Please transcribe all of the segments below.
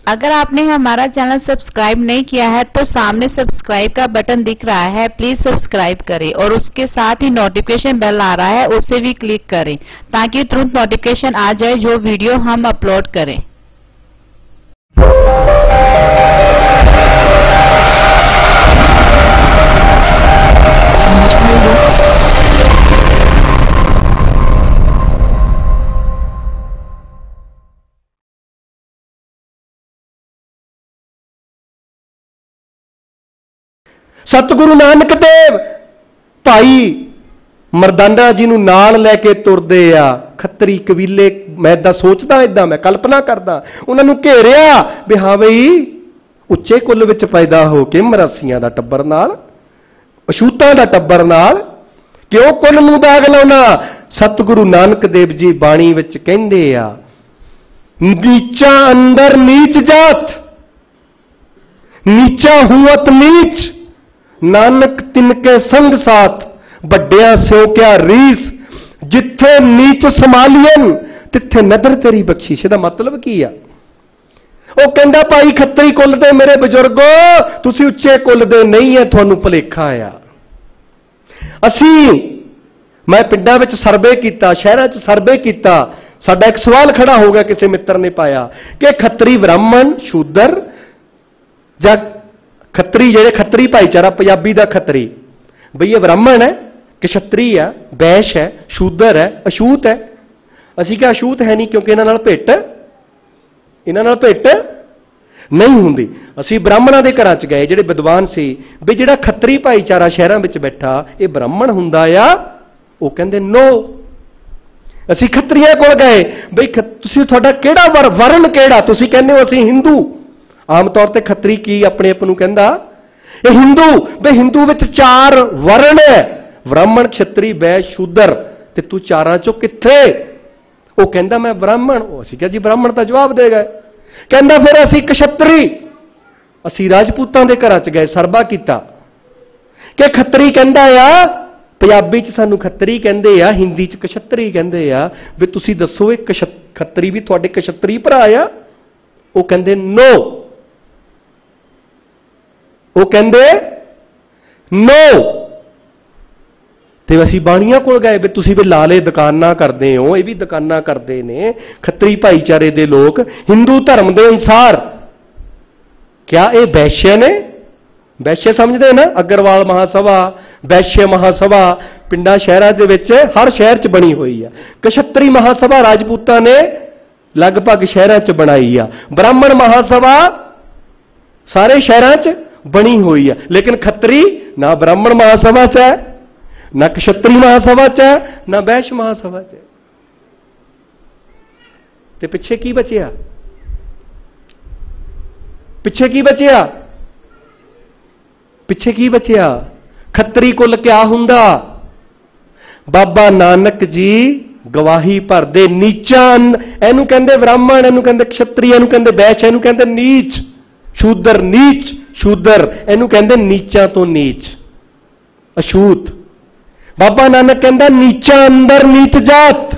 अगर आपने हमारा चैनल सब्सक्राइब नहीं किया है तो सामने सब्सक्राइब का बटन दिख रहा है, प्लीज सब्सक्राइब करें और उसके साथ ही नोटिफिकेशन बेल आ रहा है उसे भी क्लिक करें ताकि तुरंत नोटिफिकेशन आ जाए जो वीडियो हम अपलोड करें। सतगुरु नानक देव भाई मरदाना जी नूं नाल लैके तुरदे आ। खत्तरी कबीले मैं इदां सोचदा, इदां मैं कल्पना करदा, उन्हां नूं घेरिया भी हाँ बई उच्चे कुल विच पैदा हो के मरासियां दा टब्बर नाल, अछूतां दा टब्बर नाल क्यों कुल नूं दाग लाउणा। सतगुरु नानक देव जी बाणी विच कहिंदे आ, नीचा अंदर नीच जात, नीचा हुअत नीच, नानक तिनके संग साथ, बड्डिया स्यो क्या रीस, जिथे नीच समालियन तिथे नदर तेरी बख्शिश। दा मतलब की आ? वो कहंदा भाई खत्तरी कुल दे मेरे बजुर्गो तुसी उच्चे कुल दे नहीं है, तुहानू भुलेखा आ। असी मैं पिंडां विच सर्वे कीता, शहरां च सर्वे कीता, साडा एक सवाल खड़ा हो गया किसी मित्र ने पाया कि खत्तरी ब्राह्मण शूदर जां खत्तरी जेड़े खत्तरी भाईचारा पंजाबी दा खत्तरी बई ये ब्राह्मण है कि क्षत्रिय है, वैश है, शूदर है, अछूत है। असीं क्या अछूत है नहीं क्योंकि इन्हां नाल भेट नहीं हुंदी। असीं ब्राह्मणां दे घरां च गए जेड़े विद्वान सी भी जिहड़ा खत्तरी भाईचारा शहरां विच बैठा ये ब्राह्मण हुंदा आ, वो कहंदे नो। असीं खत्तरियां कोल गए बई तुसीं तुहाडा किहड़ा वरण किहड़ा, तुसीं कहंदे हो असीं हिंदू। आम तौर पर खत्तरी की अपने आप नूं कहंदा ये हिंदू, बे हिंदू विच चार वर्ण है, ब्राह्मण क्षत्रिय वैश्य शूदर, ते तू चारां चों कित्थे? वो कहंदा मैं ब्राह्मण। असीं कहा जी ब्राह्मण तां जवाब दे गए। कहंदा फिर असीं क्षत्रिय, असीं राजपूतां दे घरां च गए सरबा कीता कि खत्तरी कहंदा आ, पंजाबी च सानूं खत्तरी कहंदे आ, हिंदी च क्षत्रिय कहंदे आ, भी तुसीं दस्सो ये खत्तरी भी तुहाडे क्षत्रिय भरा आ? वो कहंदे नो, वो कहंदे नो। ते असीं बाणियां कोल गए भी तुसीं भी लाले दुकानां करदे हो, ये भी दुकानां करदे ने खत्तरी भाईचारे दे लोग हिंदू धर्म दे अनुसार। क्या ये वैश्य ने? वैश्य समझदे ना, अग्रवाल महासभा, वैश्य महासभा पिंडां शहरां दे विच हर शहर च बनी हुई है। क्षत्रिय महासभा राजपूतां ने लगभग शहरां च बनाई आ, ब्राह्मण महासभा सारे शहरां च बनी हुई है। लेकिन खत्तरी ना ब्राह्मण महासभा च है, ना क्षत्रिय महासभा च है, ना वैश्य महासभा च है। ते पिछे की बचिया? पिछे की बचिया? पिछे की बचिया? खत्तरी कुल क्या हुंदा? बाबा नानक जी गवाही भरदे नीचा, एनू कहंदे ब्राह्मण, एनू कहंदे क्षत्रिय, एनू कहंदे वैश्य, एनू कहंदे नीच शूदर, नीच शूदर, एनू कहंदे नीचा तो नीच अछूत। बाबा नानक कहंदा नीचा अंदर नीच जात,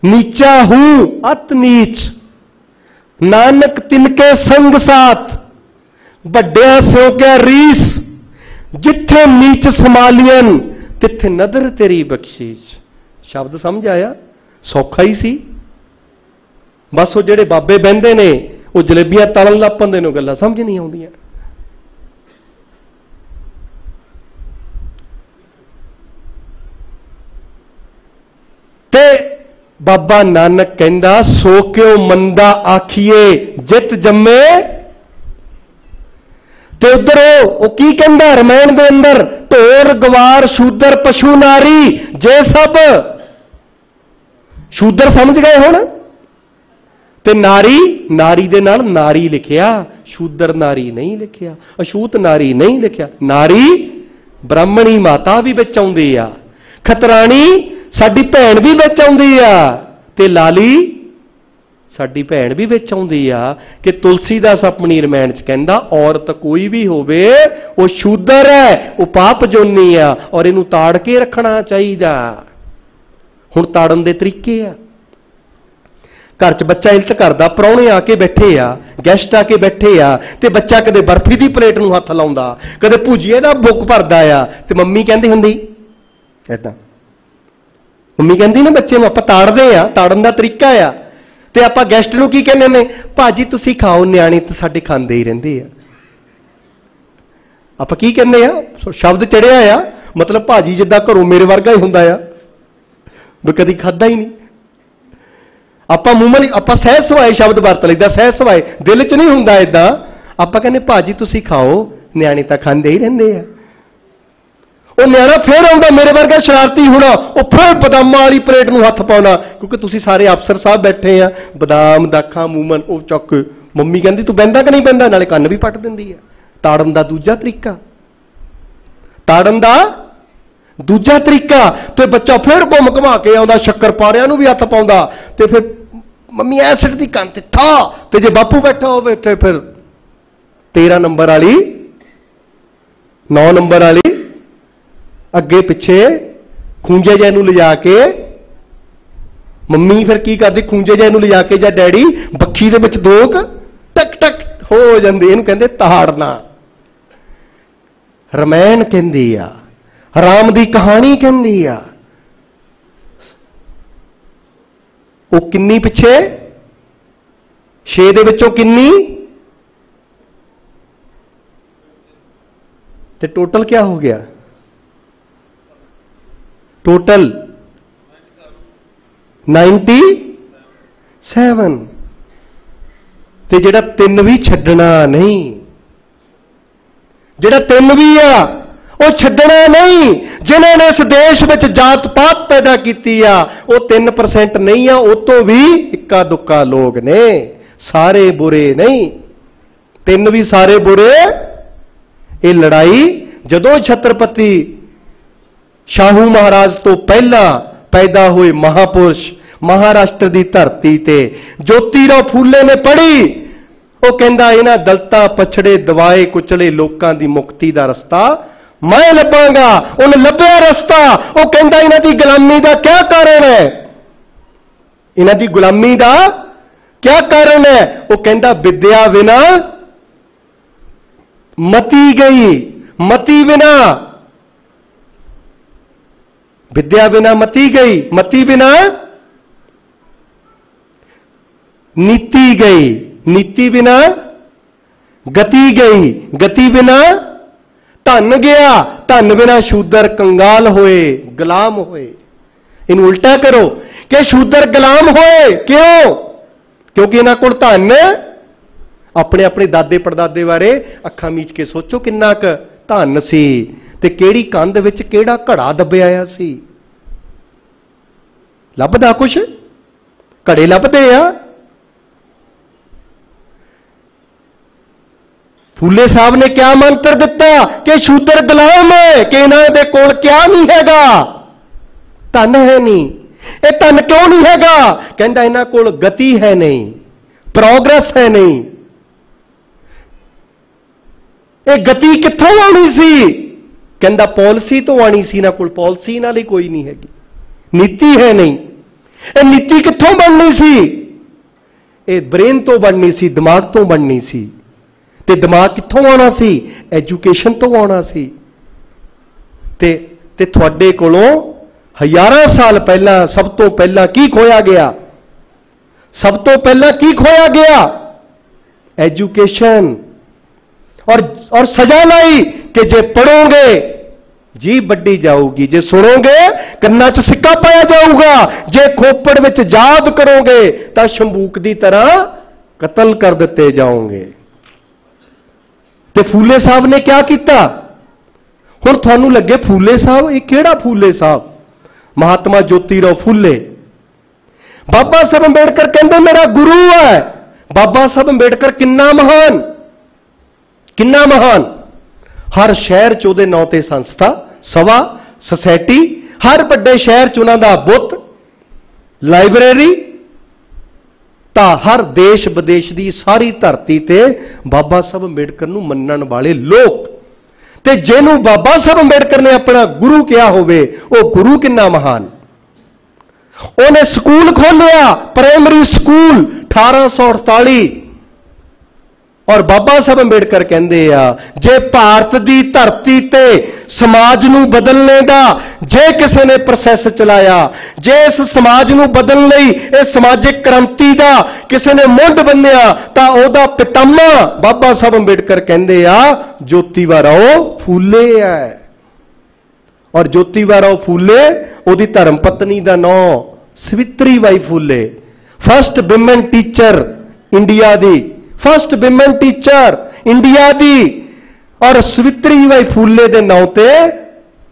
नीचा हूं अत नीच, नानक तिनके संग साथ, बड्डिया स्यो क्या रीस, जिथे नीच समालियन तिथे नदर तेरी बख्शीश। शब्द समझ आया? सौखा ही सी। बस वो जेड़े बाबे बहंदे ने वो जलेबियां तलन लग पैंदे ने, गल्लां समझ नहीं आउंदियां। ते बाबा नानक कहंदा सो क्यों मंदा आखिए जित जम्मे, ते उधर वो की कहंदा रमैन दे अंदर ढोर गवार शूदर पशु नारी जे सब। शूदर समझ गए हुण? ते नारी, नारी दे नाल नारी लिखिया, शूदर नारी नहीं लिखिया, अछूत नारी नहीं लिखिया। नारी ब्राह्मणी माता भी विच आउंदी आ, खतराणी साडी भैण भी विच आउंदी आ, ते लाली साडी भैण भी विच आउंदी आ। कि तुलसीदास अपनी रमैन च कहंदा औरत कोई भी होवे वो शूदर है, वो पाप जोनी आ और इनू ताड़ के रखना चाहिदा। हुण ताड़न दे तरीके आ। घर च बच्चा इल्त करदा, प्राहुणे आके बैठे आ, गैसट आके बैठे आ, ते बच्चा कदे बर्फी दी प्लेट नूं हत्थ लाउंदा, कदे भुजिए दा बुक भरदा आ, ते मम्मी कहंदी हुंदी ऐदां, मम्मी कहंदी ना बच्चे नूं आपां ताड़दे आ, ताड़न दा तरीका आ, ते आपां गैसट नूं की कहंदे ने, भाजी तुसीं खाओ, न्याणे ते साडे खांदे ही रहिंदे आ। आपां की कहंदे आ, शब्द चढ़िया आ, मतलब भाजी जिद्दां घरों मेरे वर्गा ही हुंदा आ, भी कदी खादा ही नहीं। ਆਪਾਂ ਮੂੰਹ ਆਪਾਂ ਸਹਿਜ ਸੁਭਾਏ ਸ਼ਬਦ ਵਰਤ ਲਈਦਾ, ਸਹਿਜ ਸੁਭਾਏ, ਦਿਲ 'ਚ ਨਹੀਂ ਹੁੰਦਾ ਇਦਾਂ। ਆਪਾਂ ਕਹਿੰਦੇ ਭਾਜੀ ਤੁਸੀਂ ਖਾਓ, ਨਿਆਣੇ ਤਾਂ ਖਾਂਦੇ ਹੀ ਰਹਿੰਦੇ ਆ। ਉਹ ਨਿਆਣਾ ਫੇਰ ਆਉਂਦਾ ਮੇਰੇ ਵਰਗਾ ਸ਼ਰਾਰਤੀ ਹੋਣਾ, ਉਹ ਫੇਰ ਬਦਾਮਾਂ ਵਾਲੀ ਪਲੇਟ ਨੂੰ ਹੱਥ ਪਾਉਣਾ, ਕਿਉਂਕਿ ਤੁਸੀਂ ਸਾਰੇ ਅਫਸਰ ਸਾਹਿਬ ਬੈਠੇ ਆ, ਬਦਾਮ ਦਾਖਾਂ ਮੂਮਨ ਉਹ ਚੱਕ, ਮੰਮੀ ਕਹਿੰਦੀ ਤੂੰ ਬਹਿੰਦਾ ਕਿ ਨਹੀਂ ਬਹਿੰਦਾ, ਨਾਲੇ ਕੰਨ ਵੀ ਪੱਟ ਦਿੰਦੀ ਆ। ਤਾੜਨ ਦਾ ਦੂਜਾ ਤਰੀਕਾ, ਤਾੜਨ ਦਾ ਦੂਜਾ ਤਰੀਕਾ। ਤੇ ਬੱਚਾ ਫਿਰ ਘੁੰਮ ਘੁਮਾ ਕੇ ਆਉਂਦਾ, ਸ਼ੱਕਰ ਪਾਰਿਆਂ ਨੂੰ ਵੀ ਹੱਥ ਪਾਉਂਦਾ, ਤੇ ਫਿਰ ਮੰਮੀ ਐ ਸਿੱਟਦੀ ਕੰਨ ਤੇ ਠਾ, ਤੇ ਜੇ ਬਾਪੂ ਬੈਠਾ ਹੋਵੇ ਤੇ ਫਿਰ 13 ਨੰਬਰ ਵਾਲੀ 9 ਨੰਬਰ ਵਾਲੀ ਅੱਗੇ ਪਿੱਛੇ ਖੂੰਜੇ ਜਿਹੇ ਨੂੰ ਲਿਜਾ ਕੇ, ਮੰਮੀ ਫਿਰ ਕੀ ਕਰਦੀ, ਖੂੰਜੇ ਜਿਹੇ ਨੂੰ ਲਿਜਾ ਕੇ ਜਾਂ ਡੈਡੀ ਬੱਖੀ ਦੇ ਵਿੱਚ ਦੋਕ ਟਕ ਟਕ ਹੋ ਜਾਂਦੀ। ਇਹਨੂੰ ਕਹਿੰਦੇ ਤਾੜਨਾ। ਰਮਾਇਣ ਕਹਿੰਦੀ ਆ, ਰਾਮ ਦੀ ਕਹਾਣੀ ਕਹਿੰਦੀ ਆ। ਉਹ ਕਿੰਨੀ ਪਿੱਛੇ 6 ਦੇ ਵਿੱਚੋਂ ਕਿੰਨੀ, ਤੇ ਟੋਟਲ ਕੀ ਹੋ ਗਿਆ, ਟੋਟਲ 97। ਤੇ ਜਿਹੜਾ 3 ਵੀ ਛੱਡਣਾ ਨਹੀਂ, ਜਿਹੜਾ 3 ਵੀ ਆ ਉਹ ਛੱਡਣਾ ਨਹੀਂ। ਜਿਨ੍ਹਾਂ ਨੇ ਇਸ ਦੇਸ਼ ਵਿੱਚ ਜਾਤ ਪਾਤ ਪੈਦਾ ਕੀਤੀ ਆ ਉਹ 3% ਨਹੀਂ ਆ, ਉਹ ਤੋਂ ਵੀ ਇੱਕਾ ਦੁੱਕਾ ਲੋਕ ਨੇ, ਸਾਰੇ ਬੁਰੇ ਨਹੀਂ। 3 ਵੀ ਸਾਰੇ ਬੁਰੇ। ਇਹ ਲੜਾਈ ਜਦੋਂ ਛਤਰਪਤੀ ਸ਼ਾਹੂ ਮਹਾਰਾਜ ਤੋਂ ਪਹਿਲਾਂ ਪੈਦਾ ਹੋਏ ਮਹਾਪੁਰਸ਼ ਮਹਾਰਾਸ਼ਟਰ ਦੀ ਧਰਤੀ ਤੇ ਜੋਤੀਰਾਓ ਫੂਲੇ ਨੇ ਪੜ੍ਹੀ। ਉਹ ਕਹਿੰਦਾ ਇਹਨਾਂ ਦਲਤਾਂ ਪਛੜੇ ਦਵਾਏ ਕੁਚਲੇ ਲੋਕਾਂ ਦੀ ਮੁਕਤੀ ਦਾ ਰਸਤਾ ਮੈਂ ਲੱਭਾਂਗਾ। ਉਹਨੇ ਲੱਭਿਆ ਰਸਤਾ। ਉਹ ਕਹਿੰਦਾ ਇਹਨਾਂ ਦੀ ਗੁਲਾਮੀ ਦਾ ਕੀ ਕਾਰਨ ਹੈ, ਇਹਨਾਂ ਦੀ ਗੁਲਾਮੀ ਦਾ ਕੀ ਕਾਰਨ ਹੈ। ਉਹ ਕਹਿੰਦਾ ਵਿਦਿਆ ਬਿਨਾ ਮਤੀ ਗਈ, ਮਤੀ ਬਿਨਾ, ਵਿਦਿਆ ਬਿਨਾ ਮਤੀ ਗਈ, ਮਤੀ ਬਿਨਾ नीति गई, नीति बिना गति गई, गति बिना धन गया, धन बिना शूदर कंगाल होए, गुलाम होए। इन उल्टा करो कि शूदर गुलाम होए। क्यों? क्योंकि इन्हां कोल धन, अपने अपने दादे परदादे बारे अखां मीच के सोचो किन्ना क धन सी, ते किहड़ी कंध विच किहड़ा घड़ा दब्बिया आया सी। लभदा कुछ, घड़े लभदे आ। फूले साहब ने क्या मंत्र दिता कि शूदर गुलाम है, कि इन्हां दे कोल क्या नहीं हैगा, धन है नहीं। ये धन क्यों नहीं हैगा? कहंदा इन्हां कोल गति है नहीं, प्रोग्रेस है नहीं। ये गति कित्थों आनी सी? कहंदा पॉलिसी तो आनी सी, इन्हां कोल पॉलिसी इन्हां लई कोई नहीं हैगी, नीति है नहीं। ये नीति कित्थों बननी सी? ये ब्रेन तो बननी सी, दिमाग तो बननी सी। ते दिमाग कित्थों आना सी? एजुकेशन तो आना सी। ते तुहाडे कोलों हज़ारां साल पहला सब तो पहला की खोया गया? सब तो पहला की खोया गया? एजुकेशन। और सजा लाई कि जे पढ़ोगे जी बड्डी जाऊगी, जे सुनोगे कन्ना च सिक्का पाया जाऊगा, जे खोपड़ विच याद करोगे तो शंबूक की तरह कतल कर दिते जाओगे। ते फूले साहब ने क्या किया? हुण तुहानूं लगे फूले साहब, ये किहड़ा फूले साहब? महात्मा ज्योतिराव फूले। बाबा साहब अंबेडकर कहंदे मेरा गुरु है। बाबा साहब अंबेडकर किन्ना महान, किन्ना महान। हर शहर च उहदे नां ते संस्था, सभा, सोसाइटी, हर वड्डे शहर च उन्हां दा बुत, लाइब्रेरी, ਤਾਂ हर देश विदेश की सारी धरती ते बाबा साहब अंबेडकर नूं मन्नण वाले लोग। ते जिहनूं बाबा साहब अंबेडकर ने अपना गुरु किया होवे, वो गुरु किन्ना महान। ਉਹਨੇ ਸਕੂਲ ਖੋਲ੍ਹਿਆ, ਪ੍ਰਾਇਮਰੀ ਸਕੂਲ 1848। ਔਰ ਬਾਬਾ ਸਾਹਿਬ ਅੰਬੇਡਕਰ ਕਹਿੰਦੇ ਆ, ਜੇ ਭਾਰਤ ਦੀ ਧਰਤੀ ਤੇ ਸਮਾਜ ਨੂੰ ਬਦਲਣੇ ਦਾ ਜੇ ਕਿਸੇ ਨੇ ਪ੍ਰੋਸੈਸ ਚਲਾਇਆ, ਜੇ ਇਸ ਸਮਾਜ ਨੂੰ ਬਦਲਣ ਲਈ ਇਹ ਸਮਾਜਿਕ ਕ੍ਰਾਂਤੀ ਦਾ ਕਿਸੇ ਨੇ ਮੁੱਢ ਬੰਨਿਆ, ਤਾਂ ਉਹਦਾ ਪਿਤਾਮਾ ਬਾਬਾ ਸਾਹਿਬ ਅੰਬੇਡਕਰ ਕਹਿੰਦੇ ਆ ਜੋਤੀਬਾ ਰਾਓ ਫੂਲੇ ਹੈ। ਔਰ ਜੋਤੀਬਾ ਰਾਓ ਫੂਲੇ, ਉਹਦੀ ਧਰਮ ਪਤਨੀ ਦਾ ਨਾਮ Savitri Bai Phule, first women teacher India ਦੀ, ਫਸਟ ਵਿਮਨ ਟੀਚਰ ਇੰਡੀਆ ਦੀ। ਔਰ ਸਵਿਤਰੀ ਬਾਈ ਫੂਲੇ ਦੇ ਨਾਂ ਤੇ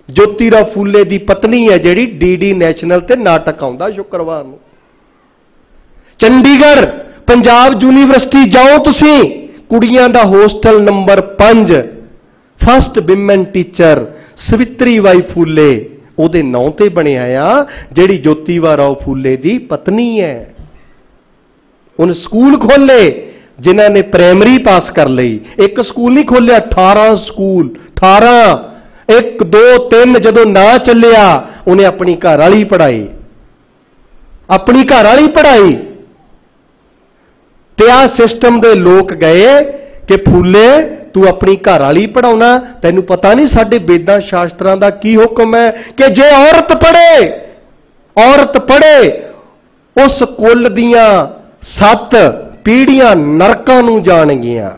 ਜੋਤੀਰਾਓ ਫੂਲੇ ਦੀ ਪਤਨੀ ਹੈ ਜਿਹੜੀ ਡੀਡੀ ਨੈਸ਼ਨਲ ਤੇ ਨਾਟਕ ਆਉਂਦਾ ਸ਼ੁੱਕਰਵਾਰ ਨੂੰ। ਚੰਡੀਗੜ੍ਹ ਪੰਜਾਬ ਯੂਨੀਵਰਸਿਟੀ ਜਾਓ ਤੁਸੀਂ, ਕੁੜੀਆਂ ਦਾ hostel number 5, first women teacher Savitri Bai Phule ਉਹਦੇ ਨਾਂ ਤੇ ਬਣਿਆ ਆ, ਜਿਹੜੀ ਜੋਤੀਬਾ ਰਾਓ ਫੂਲੇ ਦੀ ਪਤਨੀ ਹੈ। ਉਹਨੇ ਸਕੂਲ ਖੋਲੇ ਜਿਨ੍ਹਾਂ ਨੇ ਪ੍ਰਾਇਮਰੀ ਪਾਸ ਕਰ ਲਈ। ਇੱਕ ਸਕੂਲ ਨਹੀਂ ਖੋਲਿਆ, 18 ਸਕੂਲ, 18, 1 2 3। ਜਦੋਂ ਨਾ ਚੱਲਿਆ ਉਹਨੇ ਆਪਣੀ ਘਰ ਵਾਲੀ ਪੜ੍ਹਾਈ, ਆਪਣੀ ਘਰ ਵਾਲੀ ਪੜ੍ਹਾਈ। ਤੇ ਆਹ ਸਿਸਟਮ ਦੇ ਲੋਕ ਗਏ ਕਿ ਫੂਲੇ ਤੂੰ ਆਪਣੀ ਘਰ ਵਾਲੀ ਪੜਾਉਣਾ, ਤੈਨੂੰ ਪਤਾ ਨਹੀਂ ਸਾਡੇ ਵੇਦਾਂ ਸ਼ਾਸਤਰਾਂ ਦਾ ਕੀ ਹੁਕਮ ਹੈ ਕਿ ਜੇ ਔਰਤ ਪੜ੍ਹੇ ਉਸ ਕੁੱਲ ਦੀਆਂ 7 ਪੀੜ੍ਹੀਆਂ ਨਰਕਾਂ ਨੂੰ ਜਾਣਗੀਆਂ।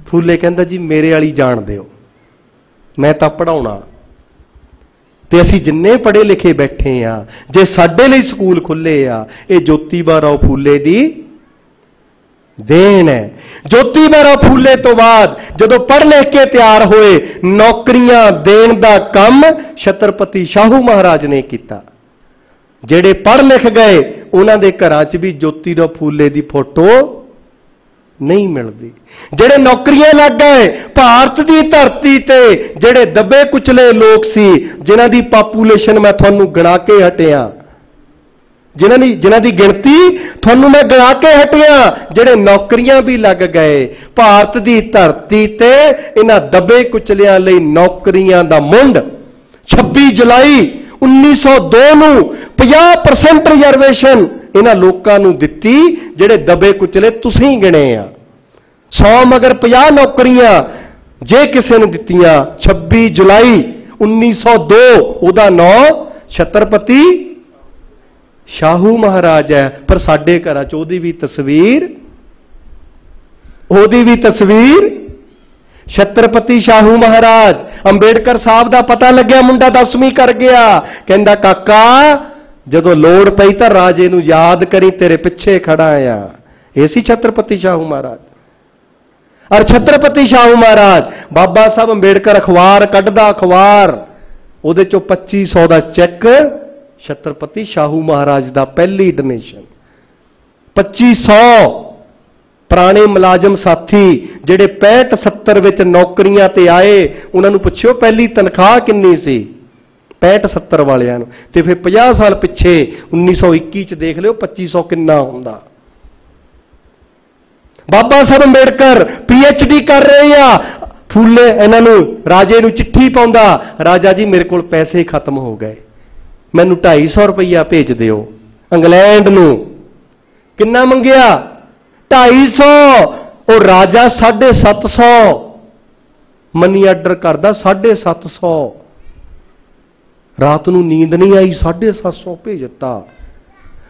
ਫੂਲੇ ਕਹਿੰਦਾ ਜੀ ਮੇਰੇ ਵਾਲੀ ਜਾਣ ਦਿਓ, ਮੈਂ ਤਾਂ ਪੜਾਉਣਾ। ਤੇ ਅਸੀਂ ਜਿੰਨੇ ਪੜ੍ਹੇ ਲਿਖੇ ਬੈਠੇ ਆ, ਜੇ ਸਾਡੇ ਲਈ ਸਕੂਲ ਖੁੱਲੇ ਆ, ਇਹ ਜੋਤੀਬਾ ਰਾਓ ਫੂਲੇ ਦੀ ਦੇਣ ਹੈ। ਜੋਤੀਬਾ ਰਾਓ ਫੂਲੇ ਤੋਂ ਬਾਅਦ ਜਦੋਂ ਪੜ੍ਹ ਲਿਖ ਕੇ ਤਿਆਰ ਹੋਏ, ਨੌਕਰੀਆਂ ਦੇਣ ਦਾ ਕੰਮ ਛਤਰਪਤੀ ਸ਼ਾਹੂ ਮਹਾਰਾਜ ਨੇ ਕੀਤਾ। ਜਿਹੜੇ ਪੜ੍ਹ ਲਿਖ ਗਏ ਉਹਨਾਂ ਦੇ ਘਰਾਂ 'ਚ ਵੀ ਜੋਤੀਰਾਓ ਫੂਲੇ ਦੀ ਫੋਟੋ ਨਹੀਂ ਮਿਲਦੀ। ਜਿਹੜੇ ਨੌਕਰੀਆਂ ਲੱਗ ਗਏ, ਭਾਰਤ ਦੀ ਧਰਤੀ ਤੇ ਜਿਹੜੇ ਦੱਬੇ ਕੁਚਲੇ ਲੋਕ ਸੀ, ਜਿਨ੍ਹਾਂ ਦੀ ਪਾਪੂਲੇਸ਼ਨ ਮੈਂ ਤੁਹਾਨੂੰ ਗਿਣਾ ਕੇ ਹਟਿਆ, ਜਿਨ੍ਹਾਂ ਦੀ ਗਿਣਤੀ ਤੁਹਾਨੂੰ ਮੈਂ ਗਿਣਾ ਕੇ ਹਟਿਆ, ਜਿਹੜੇ ਨੌਕਰੀਆਂ ਵੀ ਲੱਗ ਗਏ। ਭਾਰਤ ਦੀ ਧਰਤੀ ਤੇ ਇਹਨਾਂ ਦੱਬੇ ਕੁਚਲਿਆਂ ਲਈ ਨੌਕਰੀਆਂ ਦਾ ਮੁੰਡ 26 ਜੁਲਾਈ 1902 ਨੂੰ 50% ਰਿਜ਼ਰਵੇਸ਼ਨ ਇਹਨਾਂ ਲੋਕਾਂ ਨੂੰ ਦਿੱਤੀ, ਜਿਹੜੇ ਦੱਬੇ ਕੁਚਲੇ ਤੁਸੀਂ ਗਿਣੇ ਆ। 100 ਮਗਰ 50 ਨੌਕਰੀਆਂ ਜੇ ਕਿਸੇ ਨੇ ਦਿੱਤੀਆਂ 26 ਜੁਲਾਈ 1902। ਉਹਦਾ ਨਾਮ ਛਤਰਪਤੀ ਸ਼ਾਹੂ ਮਹਾਰਾਜ ਹੈ। ਪਰ ਸਾਡੇ ਘਰਾਂ 'ਚ ਉਹਦੀ ਵੀ ਤਸਵੀਰ ਛਤਰਪਤੀ ਸ਼ਾਹੂ ਮਹਾਰਾਜ। ਅੰਬੇਡਕਰ ਸਾਹਿਬ ਦਾ ਪਤਾ ਲੱਗਿਆ, ਮੁੰਡਾ 10ਵੀਂ ਕਰ ਗਿਆ, ਕਹਿੰਦਾ ਕਾਕਾ ਜਦੋਂ ਲੋੜ ਪਈ ਤਾਂ ਰਾਜੇ ਨੂੰ ਯਾਦ ਕਰੀ, ਤੇਰੇ ਪਿੱਛੇ ਖੜਾ ਆ। ਇਹ ਸੀ ਛਤਰਪਤੀ ਸ਼ਾਹੂ ਮਹਾਰਾਜ। ਔਰ ਛਤਰਪਤੀ ਸ਼ਾਹੂ ਮਹਾਰਾਜ, ਬਾਬਾ ਸਾਹਿਬ ਅੰਬੇਡਕਰ ਅਖਬਾਰ ਕੱਢਦਾ, ਅਖਬਾਰ ਉਹਦੇ ਚੋਂ 2500 ਦਾ ਚੈੱਕ ਛਤਰਪਤੀ ਸ਼ਾਹੂ ਮਹਾਰਾਜ ਦਾ ਪਹਿਲੀ ਡੋਨੇਸ਼ਨ। 2500 ਪੁਰਾਣੇ ਮੁਲਾਜ਼ਮ ਸਾਥੀ ਜਿਹੜੇ 65-70 ਵਿੱਚ ਨੌਕਰੀਆਂ ਤੇ ਆਏ, ਉਹਨਾਂ ਨੂੰ ਪੁੱਛਿਓ ਪਹਿਲੀ ਤਨਖਾਹ ਕਿੰਨੀ ਸੀ 65-70 ਵਾਲਿਆਂ ਨੂੰ, ਤੇ ਫਿਰ 50 ਸਾਲ ਪਿੱਛੇ 1921 ਚ ਦੇਖ ਲਿਓ 2500 ਕਿੰਨਾ ਹੁੰਦਾ। ਬਾਬਾ ਸਾਹਿਬ ਅੰਬੇਡਕਰ PhD ਕਰ ਰਹੇ ਆ। ਫੂਲੇ ਇਹਨਾਂ ਨੂੰ, ਰਾਜੇ ਨੂੰ ਚਿੱਠੀ ਪਾਉਂਦਾ, ਰਾਜਾ ਜੀ ਮੇਰੇ ਕੋਲ ਪੈਸੇ ਖਤਮ ਹੋ ਗਏ, ਮੈਨੂੰ 250 ਰੁਪਈਆ ਭੇਜ ਦਿਓ। ਇੰਗਲੈਂਡ ਨੂੰ ਕਿੰਨਾ ਮੰਗਿਆ 250। ਉਹ ਰਾਜਾ 750 ਮਨੀ ਆਰਡਰ ਕਰਦਾ, 750। ਰਾਤ ਨੂੰ ਨੀਂਦ ਨਹੀਂ ਆਈ, 750 ਭੇਜ ਦਿੱਤਾ।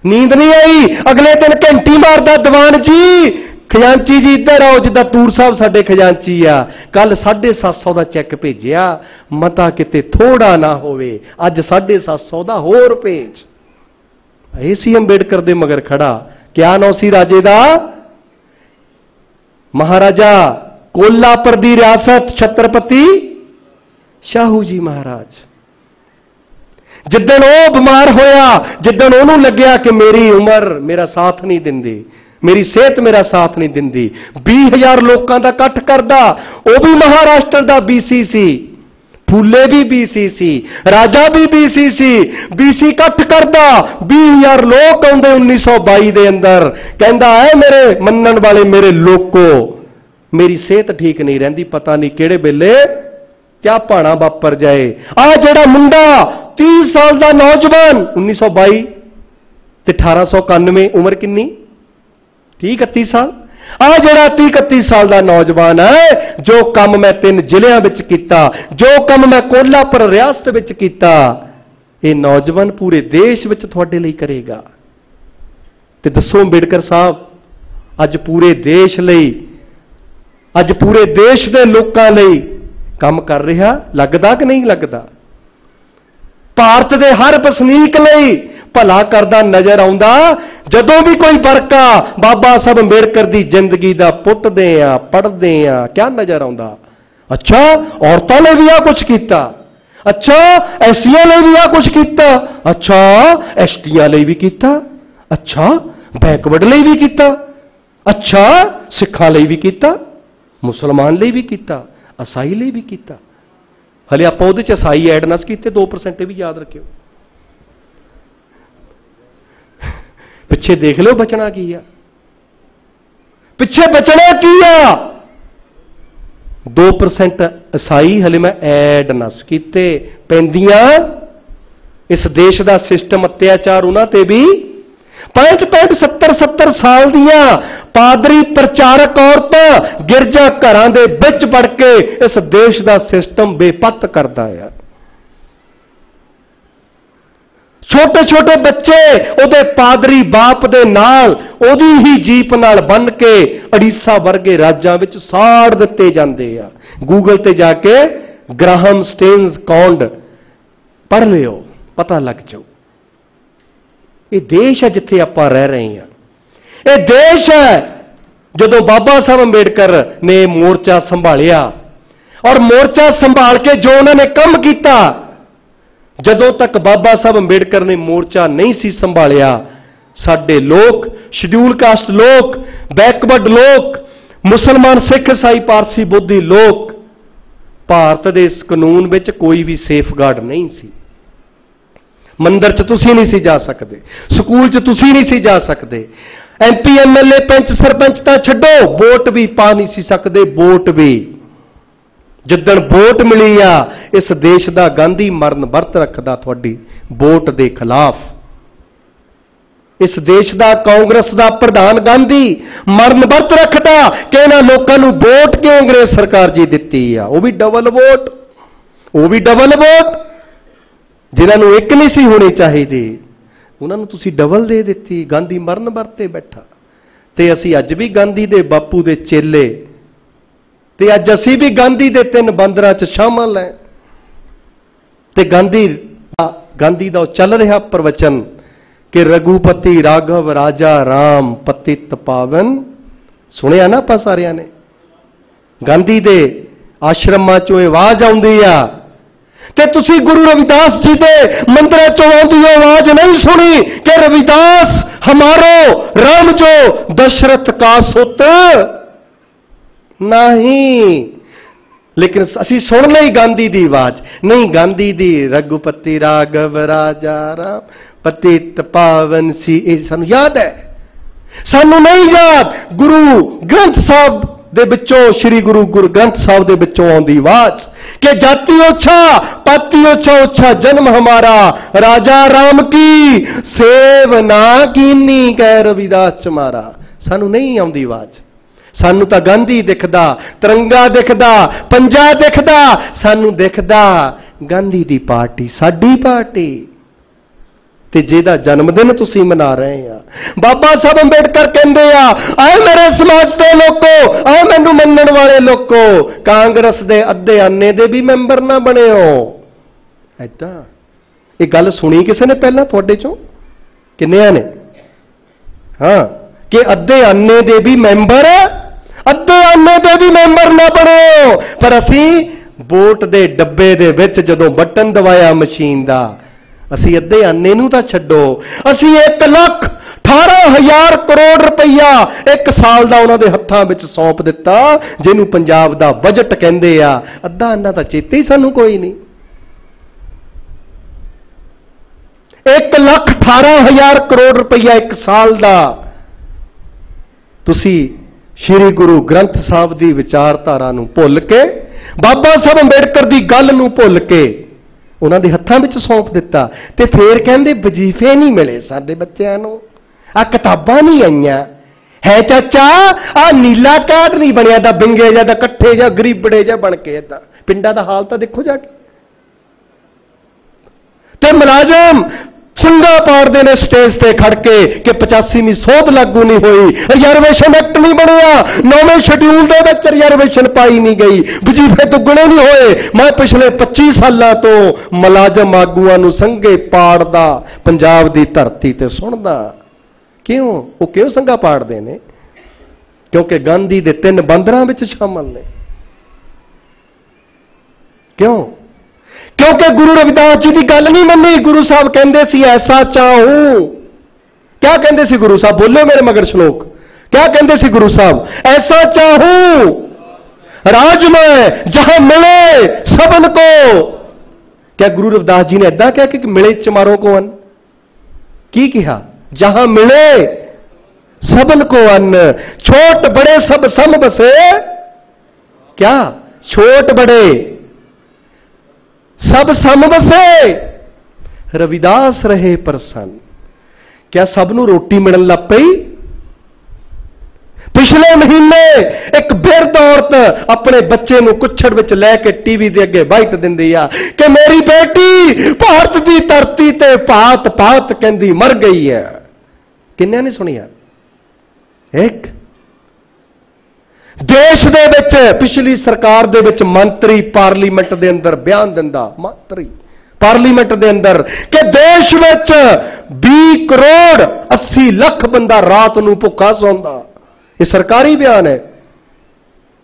ਨੀਂਦ ਨਹੀਂ ਆਈ, ਅਗਲੇ ਦਿਨ ਘੰਟੀ ਮਾਰਦਾ, ਦੀਵਾਨ ਜੀ ਖਜ਼ਾਨਚੀ ਜੀ ਇੱਧਰ ਆਓ, ਜਿੱਦਾਂ ਤੂਰ ਸਾਹਿਬ ਸਾਡੇ ਖਜ਼ਾਨਚੀ ਆ, ਕੱਲ 750 ਦਾ ਚੈੱਕ ਭੇਜਿਆ, ਮਤਾ ਕਿਤੇ ਥੋੜਾ ਨਾ ਹੋਵੇ, ਅੱਜ 750 ਦਾ ਹੋਰ ਭੇਜ। ਇਹ ਸੀ ਅੰਬੇਡਕਰ ਦੇ ਮਗਰ ਖੜਾ। ਕਿਆ ਨਾਂ ਸੀ ਰਾਜੇ ਦਾ? ਮਹਾਰਾਜਾ ਕੋਲਾਪੁਰ ਦੀ ਰਿਆਸਤ ਛਤਰਪਤੀ ਸ਼ਾਹੂ ਜੀ ਮਹਾਰਾਜ। ਜਿੱਦਣ ਉਹ ਬਿਮਾਰ ਹੋਇਆ, ਜਿੱਦਣ ਉਹਨੂੰ ਲੱਗਿਆ ਕਿ ਮੇਰੀ ਉਮਰ ਮੇਰਾ ਸਾਥ ਨਹੀਂ ਦਿੰਦੀ, ਮੇਰੀ ਸਿਹਤ ਮੇਰਾ ਸਾਥ ਨਹੀਂ ਦਿੰਦੀ, 20,000 ਲੋਕਾਂ ਦਾ ਇਕੱਠ ਕਰਦਾ। ਉਹ ਵੀ ਮਹਾਰਾਸ਼ਟਰ ਦਾ BC ਸੀ, ਫੂਲੇ ਵੀ BC ਸੀ, ਰਾਜਾ ਵੀ BC ਸੀ। BC ਇਕੱਠ ਕਰਦਾ, 20,000 ਲੋਕ ਆਉਂਦੇ 1922 ਦੇ ਅੰਦਰ। ਕਹਿੰਦਾ ਐ ਮੇਰੇ ਮੰਨਣ ਵਾਲੇ ਮੇਰੇ ਲੋਕੋ, ਮੇਰੀ ਸਿਹਤ ਠੀਕ ਨਹੀਂ ਰਹਿੰਦੀ, ਪਤਾ ਨਹੀਂ ਕਿਹੜੇ ਵੇਲੇ ਕਿਆ ਭਾਣਾ ਵਾਪਰ ਜਾਏ। ਆ ਜਿਹੜਾ ਮੁੰਡਾ 30 ਸਾਲ ਦਾ ਨੌਜਵਾਨ 1922 ਤੇ 1891 ਉਮਰ ਕਿੰਨੀ? 30-31 ਸਾਲ। ਆ ਜਿਹੜਾ 30-31 ਸਾਲ ਦਾ ਨੌਜਵਾਨ ਹੈ, ਜੋ ਕੰਮ ਮੈਂ 3 ਜ਼ਿਲ੍ਹਿਆਂ ਵਿੱਚ ਕੀਤਾ, ਜੋ ਕੰਮ ਮੈਂ ਕੋल्हापुर ਰਿਆਸਤ ਵਿੱਚ ਕੀਤਾ, ਇਹ ਨੌਜਵਾਨ ਪੂਰੇ ਦੇਸ਼ ਵਿੱਚ ਤੁਹਾਡੇ ਲਈ ਕਰੇਗਾ। ਤੇ ਦੱਸੋ ਅੰਬੇਡਕਰ ਸਾਹਿਬ ਅੱਜ ਪੂਰੇ ਦੇਸ਼ ਲਈ, ਅੱਜ ਪੂਰੇ ਦੇਸ਼ ਦੇ ਲੋਕਾਂ ਲਈ ਕੰਮ ਕਰ ਰਿਹਾ, ਲੱਗਦਾ ਕਿ ਨਹੀਂ ਲੱਗਦਾ? ਭਾਰਤ ਦੇ ਹਰ ਵਸਨੀਕ ਲਈ ਭਲਾ ਕਰਦਾ ਨਜ਼ਰ ਆਉਂਦਾ। ਜਦੋਂ ਵੀ ਕੋਈ ਵਰਕਾ ਬਾਬਾ ਸਾਹਿਬ ਅੰਬੇਡਕਰ ਦੀ ਜ਼ਿੰਦਗੀ ਦਾ ਪੁੱਟਦੇ ਆ, ਪੜ੍ਹਦੇ ਆ, ਕਿਆ ਨਜ਼ਰ ਆਉਂਦਾ? ਅੱਛਾ, ਔਰਤਾਂ ਲਈ ਵੀ ਆ ਕੁਝ ਕੀਤਾ, ਅੱਛਾ ਐਸਸੀਆਂ ਲਈ ਵੀ ਆ ਕੁਝ ਕੀਤਾ, ਅੱਛਾ ਐਸਟੀਆਂ ਲਈ ਵੀ ਕੀਤਾ, ਅੱਛਾ ਬੈਕਵਰਡ ਲਈ ਵੀ ਕੀਤਾ, ਅੱਛਾ ਸਿੱਖਾਂ ਲਈ ਵੀ ਕੀਤਾ, ਮੁਸਲਮਾਨ ਲਈ ਵੀ ਕੀਤਾ, ਈਸਾਈ ਲਈ ਵੀ ਕੀਤਾ। ਹਲੇ ਆਪਾਂ ਉਹਦੇ ਚ ਈਸਾਈ ਐਡ ਨਾ ਕੀਤੇ 2% ਵੀ ਯਾਦ ਰੱਖਿਓ। ਪਿੱਛੇ ਦੇਖ ਲਿਓ ਬਚਣਾ ਕੀ ਆ, ਪਿੱਛੇ ਬਚਣਾ ਕੀ ਆ। 2% ਈਸਾਈ ਹਲੇ ਮੈਂ ਐਡ ਨਾ ਕੀਤੇ ਪੈਂਦੀਆਂ। ਇਸ ਦੇਸ਼ ਦਾ ਸਿਸਟਮ ਅਤਿਆਚਾਰ ਉਹਨਾਂ ਤੇ ਵੀ 65-70 ਸਾਲ ਦੀਆਂ ਪਾਦਰੀ ਪ੍ਰਚਾਰਕ ਔਰਤਾਂ ਗਿਰਜਾ ਘਰਾਂ ਦੇ ਵਿੱਚ ਵੜ ਕੇ ਇਸ ਦੇਸ਼ ਦਾ ਸਿਸਟਮ ਬੇਪੱਤ ਕਰਦਾ ਆ। ਛੋਟੇ ਛੋਟੇ ਬੱਚੇ ਉਹਦੇ ਪਾਦਰੀ ਬਾਪ ਦੇ ਨਾਲ, ਉਹਦੀ ਹੀ ਜੀਪ ਨਾਲ ਬੰਨ ਕੇ ਉੜੀਸਾ ਵਰਗੇ ਰਾਜਾਂ ਵਿੱਚ ਸਾੜ ਦਿੱਤੇ ਜਾਂਦੇ ਆ। ਗੂਗਲ ਤੇ ਜਾ ਕੇ ਗ੍ਰਾਹਮ ਸਟੇਨਜ਼ ਕੌਂਡ ਪੜ੍ਹ ਲਿਓ, ਪਤਾ ਲੱਗ ਜਾਊ। ਇਹ ਦੇਸ਼ ਹੈ ਜਿੱਥੇ ਆਪਾਂ ਰਹਿ ਰਹੇ ਹਾਂ। ਇਹ ਦੇਸ਼ ਹੈ ਜਦੋਂ ਬਾਬਾ ਸਾਹਿਬ ਅੰਬੇਡਕਰ ਨੇ ਮੋਰਚਾ ਸੰਭਾਲਿਆ, ਔਰ ਮੋਰਚਾ ਸੰਭਾਲ ਕੇ ਜੋ ਉਹਨਾਂ ਨੇ ਕੰਮ ਕੀਤਾ, ਜਦੋਂ ਤੱਕ ਬਾਬਾ ਸਾਹਿਬ ਅੰਬੇਡਕਰ ਨੇ ਮੋਰਚਾ ਨਹੀਂ ਸੀ ਸੰਭਾਲਿਆ, ਸਾਡੇ ਲੋਕ, ਸ਼ਡਿਊਲ ਕਾਸਟ ਲੋਕ, ਬੈਕਵਰਡ ਲੋਕ, ਮੁਸਲਮਾਨ, ਸਿੱਖ, ਈਸਾਈ, ਪਾਰਸੀ, ਬੋਧੀ ਲੋਕ, ਭਾਰਤ ਦੇ ਇਸ ਕਾਨੂੰਨ ਵਿੱਚ ਕੋਈ ਵੀ ਸੇਫਗਾਰਡ ਨਹੀਂ ਸੀ। ਮੰਦਰ 'ਚ ਤੁਸੀਂ ਨਹੀਂ ਸੀ ਜਾ ਸਕਦੇ, ਸਕੂਲ 'ਚ ਤੁਸੀਂ ਨਹੀਂ ਸੀ ਜਾ ਸਕਦੇ, MP MLA ਪੰਚ ਸਰਪੰਚ ਤਾਂ ਛੱਡੋ, ਵੋਟ ਵੀ ਪਾ ਨਹੀਂ ਸੀ ਸਕਦੇ। ਵੋਟ ਵੀ ਜਿੱਦਣ ਵੋਟ ਮਿਲੀ ਆ, ਇਸ ਦੇਸ਼ ਦਾ ਗਾਂਧੀ ਮਰਨ ਵਰਤ ਰੱਖਦਾ ਤੁਹਾਡੀ ਵੋਟ ਦੇ ਖਿਲਾਫ। ਇਸ ਦੇਸ਼ ਦਾ ਕਾਂਗਰਸ ਦਾ ਪ੍ਰਧਾਨ ਗਾਂਧੀ ਮਰਨ ਵਰਤ ਰੱਖਦਾ ਕਿ ਇਹਨਾਂ ਲੋਕਾਂ ਨੂੰ ਵੋਟ ਕਿਉਂ ਅੰਗਰੇਜ਼ ਸਰਕਾਰ ਜੀ ਦਿੱਤੀ ਆ। ਉਹ ਵੀ ਡਬਲ ਵੋਟ, ਉਹ ਵੀ ਡਬਲ ਵੋਟ। ਜਿਨ੍ਹਾਂ ਨੂੰ ਇੱਕ ਨਹੀਂ ਸੀ ਹੋਣੀ ਚਾਹੀਦੀ, ਉਹਨਾਂ ਨੂੰ ਤੁਸੀਂ ਡਬਲ ਦੇ ਦਿੱਤੀ। ਗਾਂਧੀ ਮਰਨ ਵਰਤੇ ਬੈਠਾ। ਤੇ ਅਸੀਂ ਅੱਜ ਵੀ ਗਾਂਧੀ ਦੇ ਬਾਪੂ ਦੇ ਚੇਲੇ, ਤੇ ਅੱਜ ਅਸੀਂ ਵੀ ਗਾਂਧੀ ਦੇ 3 ਬੰਦਰਾਂ 'ਚ ਸ਼ਾਮਲ ਹੈ। ਤੇ ਗਾਂਧੀ ਦਾ ਚੱਲ ਰਿਹਾ ਪ੍ਰਵਚਨ ਕਿ ਰਘੂਪਤੀ ਰਾਘਵ ਰਾਜਾ ਰਾਮ ਪਤਿਤ ਪਾਵਨ, ਸੁਣਿਆ ਨਾ ਆਪਾਂ ਸਾਰਿਆਂ ਨੇ। ਗਾਂਧੀ ਦੇ ਆਸ਼ਰਮਾਂ 'ਚੋਂ ਆਵਾਜ਼ ਆਉਂਦੀ ਆ, ਤੇ ਤੁਸੀਂ ਗੁਰੂ ਰਵਿਦਾਸ ਜੀ ਦੇ ਮੰਦਰਾਂ 'ਚੋਂ ਆਉਂਦੀ ਆਵਾਜ਼ ਨਹੀਂ ਸੁਣੀ ਕਿ रविदास हमारो राम जो दशरथ का सुत नहीं। लेकिन असी सुन ली गांधी दी आवाज नहीं, गांधी दी रघुपति राघव राजा राम पतित पावन सी, सानू याद है। सानू नहीं याद गुरु ग्रंथ साहब दे विचों, श्री गुरु ग्रंथ साहब दे विचों आउंदी आवाज कि जाति ओछा पाति ओछा, ओछा जन्म हमारा राजा राम की सेव ना कीनी कह रविदास चमारा। सानू नहीं आउंदी आवाज। सानू तां गांधी दिखदा, तिरंगा दिखदा, पंजा दिखदा, सानू दिखदा गांधी दी पार्टी, साडी पार्टी। ते जिहदा जन्मदिन तुसीं मना रहे आ, बाबा साहब अंबेडकर कहंदे आ, आए मेरे समाज दे लोको, आए मैनू मनण वाले लोको, कांग्रेस दे अद्धे आने दे भी मैंबर ना बणिओ। ऐदां ये गल सुनी किसी ने पहला तुहाडे चों? किन्नियां ने? हाँ, कि अद्धे आने दे भी मैंबर, अद्धे आने दे भी मैंबर ना बणिओ। पर असीं वोट दे डब्बे दे विच जदों बटन दबाया मशीन दा, ਅਸੀਂ ਅੱਧੇ ਆਨੇ ਨੂੰ ਤਾਂ ਛੱਡੋ, ਅਸੀਂ 1,18,000 ਕਰੋੜ ਰੁਪਈਆ 1 ਸਾਲ ਦਾ ਉਹਨਾਂ ਦੇ ਹੱਥਾਂ ਵਿੱਚ ਸੌਂਪ ਦਿੱਤਾ, ਜਿਹਨੂੰ ਪੰਜਾਬ ਦਾ ਬਜਟ ਕਹਿੰਦੇ ਆ। ਅੱਧਾ ਆਨਾ ਤਾਂ ਚੇਤੇ ਹੀ ਸਾਨੂੰ ਕੋਈ ਨਹੀਂ। 1,18,000 ਕਰੋੜ ਰੁਪਈਆ 1 ਸਾਲ ਦਾ ਤੁਸੀਂ ਸ਼੍ਰੀ ਗੁਰੂ ਗ੍ਰੰਥ ਸਾਹਿਬ ਦੀ ਵਿਚਾਰਧਾਰਾ ਨੂੰ ਭੁੱਲ ਕੇ, ਬਾਬਾ ਸਾਹਿਬ ਅੰਬੇਡਕਰ ਦੀ ਗੱਲ ਨੂੰ ਭੁੱਲ ਕੇ ਉਹਨਾਂ ਦੇ ਹੱਥਾਂ ਵਿੱਚ ਸੌਂਪ ਦਿੱਤਾ ਤੇ ਫੇਰ ਕਹਿੰਦੇ ਵਜੀਫੇ ਨਹੀਂ ਮਿਲੇ ਸਾਡੇ ਬੱਚਿਆਂ ਨੂੰ, ਆ ਕਿਤਾਬਾਂ ਨਹੀਂ ਆਈਆਂ। ਹੈ ਚਾਚਾ ਆ ਨੀਲਾ ਕਾਟ ਨਹੀਂ ਬਣਿਆ ਦਾ ਬਿੰਗੇ ਜਾਂ ਦਾ ਇਕੱਠੇ ਜਾਂ ਗਰੀਬੜੇ ਜਾਂ ਬਣ ਕੇ ਏਦਾਂ। ਪਿੰਡਾਂ ਦਾ ਹਾਲ ਤਾਂ ਦੇਖੋ ਜਾ ਕੇ। ਤੇ ਮੁਲਾਜ਼ਮ ਸੰਗਾ ਪਾੜਦੇ ਨੇ ਸਟੇਜ ਤੇ ਖੜ ਕੇ ਕਿ 85ਵੀਂ ਸੋਧ ਲਾਗੂ ਨਹੀਂ ਹੋਈ, ਰਿਜ਼ਰਵੇਸ਼ਨ ਐਕਟ ਨਹੀਂ ਬਣਿਆ, 9ਵੇਂ ਸ਼ਡਿਊਲ ਦੇ ਵਿੱਚ ਰਿਜ਼ਰਵੇਸ਼ਨ ਪਾਈ ਨਹੀਂ ਗਈ, ਵਜੀਫੇ ਦੁੱਗਣੇ ਨਹੀਂ ਹੋਏ। ਮੈਂ ਪਿਛਲੇ 25 ਸਾਲਾਂ ਤੋਂ ਮੁਲਾਜ਼ਮ ਆਗੂਆਂ ਨੂੰ ਸੰਗੇ ਪਾੜਦਾ ਪੰਜਾਬ ਦੀ ਧਰਤੀ ਤੇ ਸੁਣਦਾ। ਕਿਉਂ? ਉਹ ਕਿਉਂ ਸੰਗਾ ਪਾੜਦੇ ਨੇ? ਕਿਉਂਕਿ ਗਾਂਧੀ ਦੇ 3 ਬੰਦਰਾਂ ਵਿੱਚ ਸ਼ਾਮਲ ਨੇ। ਕਿਉਂ? क्योंकि गुरु रविदास जी की गल नहीं मनी। गुरु साहब कहते सी ऐसा चाहूं, क्या कहते सी गुरु साहब? बोलो मेरे मगर श्लोक, क्या कहते सी गुरु साहब? ऐसा चाहूं राजमय जहां मिले सबन को। क्या गुरु रविदास जी ने ऐसा कहा कि मिले चमारों को अन्न? की कहा? जहां मिले सबन को अन्न, छोट बड़े सब सम बसे। क्या? छोट बड़े सब सम बसे, रविदास रहे प्रसन्न। क्या सबनों रोटी मिलन लग पई? पिछले महीने एक बिरध औरत अपने बच्चे नूं कुछड़ विच लैके टीवी दे अगे बाइट दिंदी आ कि मेरी बेटी भारत की धरती ते पात पात कहंदी मर गई है। किन्ने नहीं सुनिया? एक देश दे विच पिछली सरकार दे विच मंत्री पार्लीमेंट दे अंदर बयान दिंदा, मंत्री पार्लीमेंट दे अंदर कि देश विच 20 करोड़ 80 लाख बंदा रात नूं भुखा सौंदा। ये सरकारी बयान है।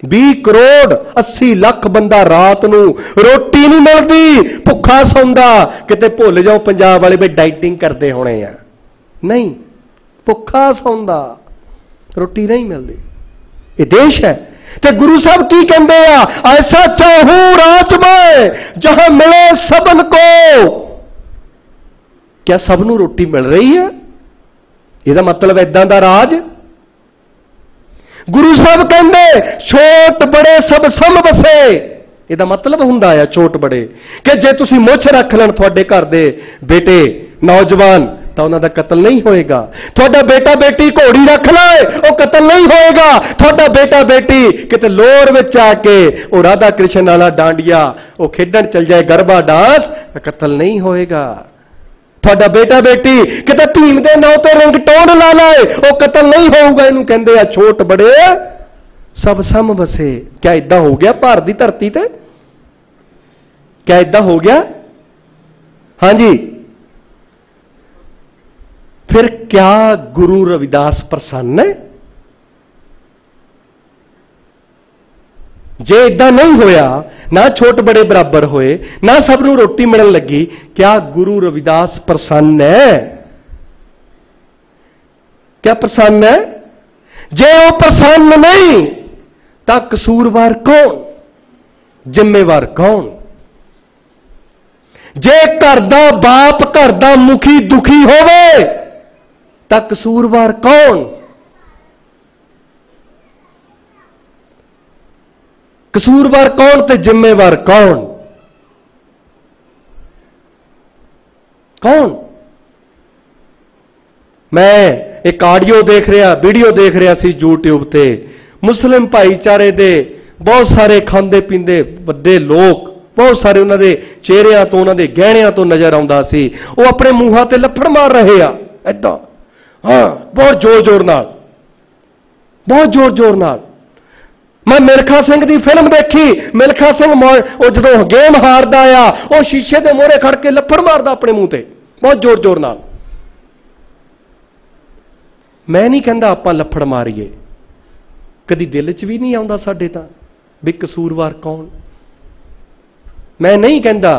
20 करोड़ 80 लाख बंदा रात नूं रोटी नहीं मिलती, भुखा सौंदा। किते भुल जाओ पंजाब वाले भी डाइटिंग करते होने आ, नहीं, भुखा सौंदा, रोटी नहीं मिलती। ये देश है। तो गुरु साहब की कहते हैं? ऐसा चाहूं राजमय जहां मिले सबन को। क्या सबनों रोटी मिल रही है? यह मतलब इदां दा राज? गुरु साहब कहते छोट बड़े सब सम बसे। यदा मतलब हुंदा है छोट बड़े कि जे तुसी मुछ रख लेन थोड़े घर दे बेटे नौजवान तो उन्होंने कतल नहीं होएगा। थोड़ा बेटा बेटी घोड़ी रख लाए वो कतल नहीं होएगा। थोड़ा बेटा बेटी किते लोर विच आके वो राधा कृष्ण वाला डांडिया वो खेडन चल जाए गरबा डांस, कतल नहीं होएगा। थोड़ा बेटा बेटी किते भीम दे नाम ते रिंगटोन ला लाए वो कतल नहीं होगा। इनू कहंदे आ छोट बड़े सब सम बसे। क्या इदा हो गया भारत की धरती ते? क्या इदा हो गया? हां जी। फिर क्या गुरु रविदास प्रसन्न है? जे इदा नहीं होया, ना छोट बड़े बराबर होए, ना सबनों रोटी मिलन लगी, क्या गुरु रविदास प्रसन्न है? क्या प्रसन्न है? जे वो प्रसन्न नहीं तो कसूरवार कौन, जिम्मेवार कौन? जे घर दा बाप घर दा मुखी दुखी होवे तो कसूरवार कौन? कसूरवार कौन ते जिम्मेवार कौन? कौन? मैं एक ऑडियो देख रहा, वीडियो देख रहा सी यूट्यूब ते। मुस्लिम भाईचारे दे बहुत सारे खांदे पींदे बड़े लोग, बहुत सारे उन्होंने चेहरिया तो उन्होंने गहणिया तो नजर आता सी। वो अपने मूहां ते लफड़ मार रहे आ ऐदा, हाँ, बहुत जोर जोर नाल, बहुत जोर जोर नाल। मैं मिल्खा सिंह की फिल्म देखी। मिल्खा सिंह जो गेम हारदा आ वो शीशे के मोहरे खड़ के लफड़ मारदा अपने मूँह ते बहुत जोर जोर नाल। मैं नहीं कहता आपां लफड़ मारीए, कदी दिल च भी नहीं आउंदा साडे तां भी कसूरवार कौन। मैं नहीं कहता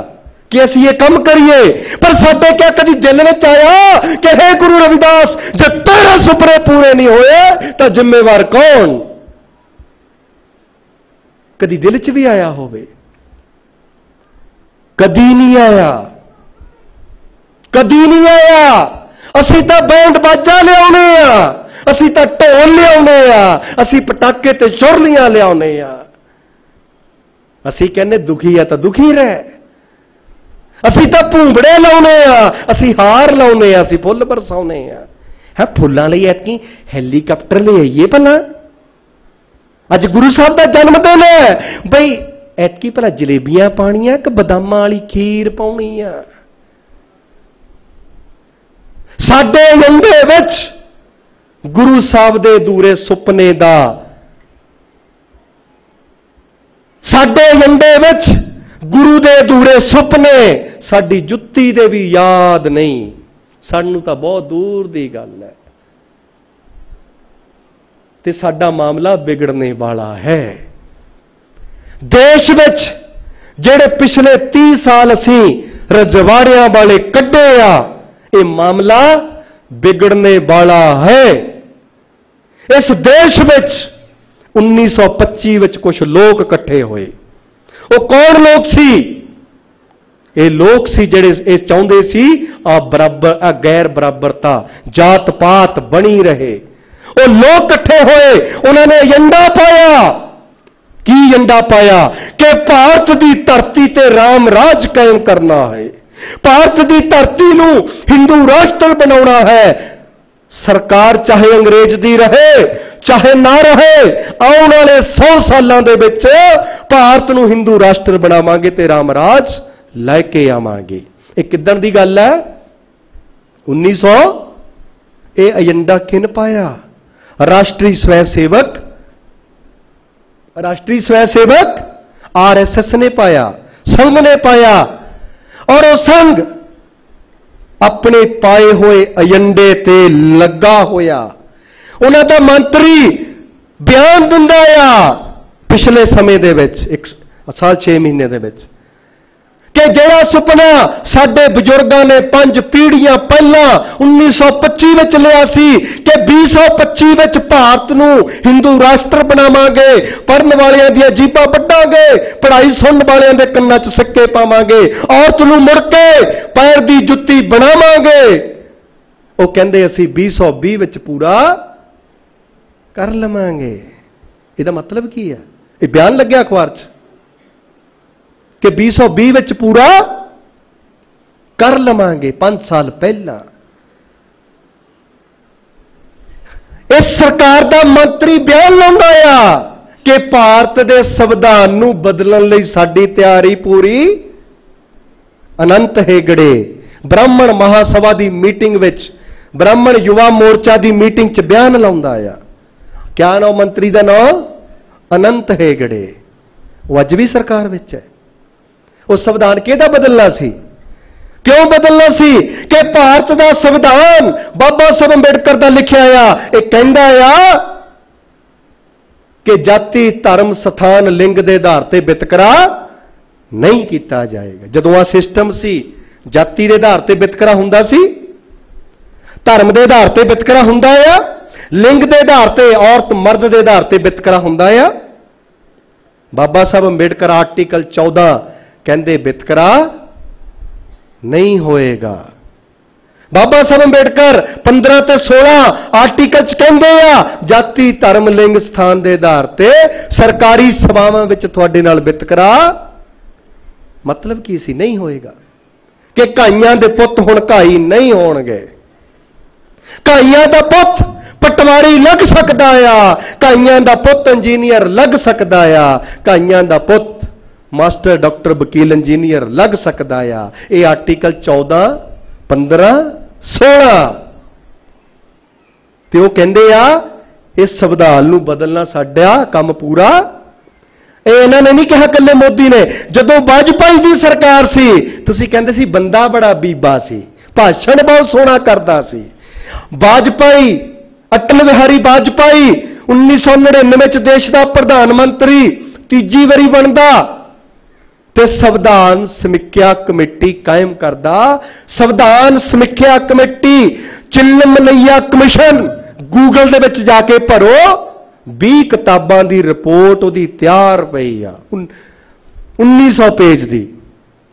कि असीं ये काम करिए, पर साडे क्या कदी दिल में आया कि हे गुरु रविदास जब तेरे सुपने पूरे नहीं होए तो जिम्मेवार कौन? कदी दिल च भी आया होवे? कदी नहीं आया, कदी नहीं आया। असीं तां बैंड बाजा लियाउने आ, असीं तां ढोल लियाउने आ, असीं पटाके ते चुरलियां लियाउने आ। असीं कहने दुखी है तो दुखी रह, ਅਸੀਂ ਤਾਂ ਭੂੰਬੜੇ ਲਾਉਨੇ ਆ, ਅਸੀਂ ਹਾਰ ਲਾਉਨੇ ਆ, ਅਸੀਂ ਫੁੱਲ ਬਰਸਾਉਨੇ ਆ। ਹੈ ਫੁੱਲਾਂ ਲਈ ਐਤਕੀ ਹੈਲੀਕਾਪਟਰ ਲੈ ਆਈਏ ਭਲਾ? ਅੱਜ ਗੁਰੂ ਸਾਹਿਬ ਦਾ ਜਨਮ ਦਿਨ ਹੈ, ਬਈ ਐਤਕੀ ਭਲਾ ਜਲੇਬੀਆਂ ਪਾਣੀਆਂ ਕਿ ਬਦਾਮਾਂ ਵਾਲੀ ਖੀਰ ਪਾਉਣੀ ਆ? ਸਾਡੇ ਏਜੰਡੇ ਵਿੱਚ ਗੁਰੂ ਸਾਹਿਬ ਦੇ ਅਧੂਰੇ ਸੁਪਨੇ ਦਾ, ਸਾਡੇ ਏਜੰਡੇ ਵਿੱਚ ਗੁਰੂ ਦੇ ਅਧੂਰੇ ਸੁਪਨੇ, ਸਾਡੀ ਜੁੱਤੀ ਦੇ ਵੀ ਯਾਦ ਨਹੀਂ। ਸਾਨੂੰ ਤਾਂ ਬਹੁਤ ਦੂਰ ਦੀ ਗੱਲ ਹੈ ਤੇ ਸਾਡਾ ਮਾਮਲਾ ਵਿਗੜਨੇ ਵਾਲਾ ਹੈ। ਦੇਸ਼ ਵਿੱਚ ਜਿਹੜੇ ਪਿਛਲੇ 30 ਸਾਲ ਅਸੀਂ ਰਜਵਾੜਿਆਂ ਵਾਲੇ ਕੱਢੇ ਆ, ਇਹ ਮਾਮਲਾ ਵਿਗੜਨੇ ਵਾਲਾ ਹੈ। ਇਸ ਦੇਸ਼ ਵਿੱਚ 1925 ਵਿੱਚ ਕੁਝ ਲੋਕ ਇਕੱਠੇ ਹੋਏ। ਉਹ ਕੌਣ ਲੋਕ ਸੀ? ਇਹ ਲੋਕ ਸੀ ਜਿਹੜੇ ਇਹ ਚਾਹੁੰਦੇ ਸੀ ਆ ਗੈਰ ਬਰਾਬਰਤਾ, ਜਾਤ ਪਾਤ ਬਣੀ ਰਹੇ। ਉਹ ਲੋਕ ਇਕੱਠੇ ਹੋਏ, ਉਹਨਾਂ ਨੇ ਏਜੰਡਾ ਪਾਇਆ। ਕੀ ਏਜੰਡਾ ਪਾਇਆ? ਕਿ ਭਾਰਤ ਦੀ ਧਰਤੀ ਤੇ ਰਾਮ ਰਾਜ ਕਾਇਮ ਕਰਨਾ ਹੈ, ਭਾਰਤ ਦੀ ਧਰਤੀ ਨੂੰ ਹਿੰਦੂ ਰਾਸ਼ਟਰ ਬਣਾਉਣਾ ਹੈ। ਸਰਕਾਰ ਚਾਹੇ ਅੰਗਰੇਜ਼ ਦੀ ਰਹੇ ਚਾਹੇ ਨਾ ਰਹੇ, ਆਉਣ ਵਾਲੇ 100 ਸਾਲਾਂ ਦੇ ਵਿੱਚ ਭਾਰਤ ਨੂੰ ਹਿੰਦੂ ਰਾਸ਼ਟਰ ਬਣਾਵਾਂਗੇ ਤੇ ਰਾਮ ਰਾਜ ਲੈ ਕੇ ਆਵਾਂਗੇ। ਇਹ ਕਿੱਦਣ ਦੀ ਗੱਲ ਹੈ? 1900। ਇਹ ਏਜੰਡਾ ਕਿਹਨੇ ਪਾਇਆ? ਰਾਸ਼ਟਰੀ ਸਵੈ ਸੇਵਕ ਆਰਐਸਐਸ ਨੇ ਪਾਇਆ, ਸੰਘ ਨੇ ਪਾਇਆ। ਔਰ ਉਹ ਸੰਘ ਆਪਣੇ ਪਾਏ ਹੋਏ ਏਜੰਡੇ ਤੇ ਲੱਗਾ ਹੋਇਆ। ਉਹਨਾਂ ਦਾ ਮੰਤਰੀ ਬਿਆਨ ਦਿੰਦਾ ਆ ਪਿਛਲੇ ਸਮੇਂ ਦੇ ਵਿੱਚ, 1 ਸਾਲ 6 ਮਹੀਨੇ ਦੇ ਵਿੱਚ, ਕਿ ਜਿਹੜਾ ਸੁਪਨਾ ਸਾਡੇ ਬਜ਼ੁਰਗਾਂ ਨੇ 5 ਪੀੜ੍ਹੀਆਂ ਪਹਿਲਾਂ 1925 ਵਿੱਚ ਲਿਆ ਸੀ ਕਿ 2025 ਵਿੱਚ ਭਾਰਤ ਨੂੰ ਹਿੰਦੂ ਰਾਸ਼ਟਰ ਬਣਾਵਾਂਗੇ, ਪੜ੍ਹਨ ਵਾਲਿਆਂ ਦੀਆਂ ਜੀਭਾਂ ਵੱਢਾਂਗੇ, ਪੜ੍ਹਾਈ ਸੁਣਨ ਵਾਲਿਆਂ ਦੇ ਕੰਨਾਂ 'ਚ ਸਿੱਕੇ ਪਾਵਾਂਗੇ, ਔਰਤ ਨੂੰ ਮੁੜ ਕੇ ਪੈਰ ਦੀ ਜੁੱਤੀ ਬਣਾਵਾਂਗੇ, ਉਹ ਕਹਿੰਦੇ ਅਸੀਂ 2020 ਵਿੱਚ ਪੂਰਾ ਕਰ ਲਵਾਂਗੇ। ਇਹਦਾ ਮਤਲਬ ਕੀ ਹੈ? ਇਹ ਬਿਆਨ ਲੱਗਿਆ ਅਖਬਾਰ 'ਚ ਕਿ 2020 ਵਿੱਚ ਪੂਰਾ ਕਰ ਲਵਾਂਗੇ, 5 ਸਾਲ ਪਹਿਲਾਂ। ਇਸ ਸਰਕਾਰ ਦਾ ਮੰਤਰੀ ਬਿਆਨ ਲਾਉਂਦਾ ਆ ਕਿ ਭਾਰਤ ਦੇ ਸੰਵਿਧਾਨ ਨੂੰ ਬਦਲਣ ਲਈ ਸਾਡੀ ਤਿਆਰੀ ਪੂਰੀ। ਅਨੰਤ ਹੇਗੜੇ ਬ੍ਰਾਹਮਣ ਮਹਾਸਭਾ ਦੀ ਮੀਟਿੰਗ ਵਿੱਚ, ਬ੍ਰਾਹਮਣ ਯੁਵਾ ਮੋਰਚਾ ਦੀ ਮੀਟਿੰਗ 'ਚ ਬਿਆਨ ਲਾਉਂਦਾ ਆ। ਕਿਆ ਨਾਮ ਮੰਤਰੀ ਦਾ ਨਾਮ? ਅਨੰਤ ਹੇਗੜੇ। ਉਹ ਅੱਜ ਵੀ ਸਰਕਾਰ ਵਿੱਚ ਹੈ। ਉਹ ਸੰਵਿਧਾਨ ਕਿਹਦਾ ਬਦਲਣਾ ਸੀ? ਕਿਉਂ ਬਦਲਣਾ ਸੀ? ਕਿ ਭਾਰਤ ਦਾ ਸੰਵਿਧਾਨ ਬਾਬਾ ਸਾਹਿਬ ਅੰਬੇਡਕਰ ਦਾ ਲਿਖਿਆ ਆ। ਇਹ ਕਹਿੰਦਾ ਆ ਕਿ ਜਾਤੀ, ਧਰਮ, ਸਥਾਨ, ਲਿੰਗ ਦੇ ਆਧਾਰ ਤੇ ਵਿਤਕਰਾ ਨਹੀਂ ਕੀਤਾ ਜਾਏਗਾ। ਜਦੋਂ ਆ ਸਿਸਟਮ ਸੀ, ਜਾਤੀ ਦੇ ਆਧਾਰ ਤੇ ਵਿਤਕਰਾ ਹੁੰਦਾ ਸੀ, ਧਰਮ ਦੇ ਆਧਾਰ ਤੇ ਵਿਤਕਰਾ ਹੁੰਦਾ ਆ, ਲਿੰਗ ਦੇ ਆਧਾਰ ਤੇ, ਔਰਤ ਮਰਦ ਦੇ ਆਧਾਰ ਤੇ ਵਿਤਕਰਾ ਹੁੰਦਾ ਆ। ਬਾਬਾ ਸਾਹਿਬ ਅੰਬੇਡਕਰ ਆਰਟੀਕਲ 14 ਕਹਿੰਦੇ ਵਿਤਕਰਾ ਨਹੀਂ ਹੋਏਗਾ। ਬਾਬਾ ਸਾਹਿਬ ਅੰਬੇਡਕਰ 15 ਤੇ 16 ਆਰਟੀਕਲ 'ਚ ਕਹਿੰਦੇ ਆ ਜਾਤੀ, ਧਰਮ, ਲਿੰਗ, ਸਥਾਨ ਦੇ ਆਧਾਰ ਤੇ ਸਰਕਾਰੀ ਸਭਾਵਾਂ ਵਿੱਚ ਤੁਹਾਡੇ ਨਾਲ ਵਿਤਕਰਾ, ਮਤਲਬ ਕੀ ਸੀ? ਨਹੀਂ ਹੋਏਗਾ। ਕਿ ਕਾਈਆਂ ਦੇ ਪੁੱਤ ਹੁਣ ਕਾਈ ਨਹੀਂ ਹੋਣਗੇ। ਕਾਈਆਂ ਦਾ ਪੁੱਤ ਪਟਵਾਰੀ ਲੱਗ ਸਕਦਾ ਆ, ਕਾਈਆਂ ਦਾ ਪੁੱਤ ਇੰਜੀਨੀਅਰ ਲੱਗ ਸਕਦਾ ਆ, ਕਾਈਆਂ ਦਾ ਪੁੱਤ ਮਾਸਟਰ, ਡਾਕਟਰ, ਵਕੀਲ, ਇੰਜੀਨੀਅਰ ਲੱਗ ਸਕਦਾ ਆ। ਇਹ ਆਰਟੀਕਲ 14, 15, 16 ਤੇ ਉਹ ਕਹਿੰਦੇ ਆ ਇਸ ਸੰਵਿਧਾਨ ਨੂੰ ਬਦਲਣਾ ਸਾਡਾ ਕੰਮ ਪੂਰਾ। ਇਹ ਇਹਨਾਂ ਨੇ ਨਹੀਂ ਕਿਹਾ ਇਕੱਲੇ ਮੋਦੀ ਨੇ। ਜਦੋਂ ਵਾਜਪਾਈ ਦੀ ਸਰਕਾਰ ਸੀ, ਤੁਸੀਂ ਕਹਿੰਦੇ ਸੀ ਬੰਦਾ ਬੜਾ ਬੀਬਾ ਸੀ, ਭਾਸ਼ਣ ਬਹੁਤ ਸੋਹਣਾ ਕਰਦਾ ਸੀ। ਵਾਜਪਾਈ, ਅਟਲ ਬਿਹਾਰੀ ਵਾਜਪਾਈ 1999 ਚ ਦੇਸ਼ ਦਾ ਪ੍ਰਧਾਨ ਮੰਤਰੀ ਤੀਜੀ ਵਾਰੀ ਬਣਦਾ ਤੇ ਸੰਵਿਧਾਨ ਸਮੀਖਿਆ ਕਮੇਟੀ ਕਾਇਮ ਕਰਦਾ। ਸੰਵਿਧਾਨ ਸਮੀਖਿਆ ਕਮੇਟੀ, ਚਿੱਲਮਨਈਆ ਕਮਿਸ਼ਨ, ਗੂਗਲ ਦੇ ਵਿੱਚ ਜਾ ਕੇ ਭਰੋ, 20 ਕਿਤਾਬਾਂ ਦੀ ਰਿਪੋਰਟ ਉਹਦੀ ਤਿਆਰ ਪਈ ਆ, 1900 ਪੇਜ ਦੀ।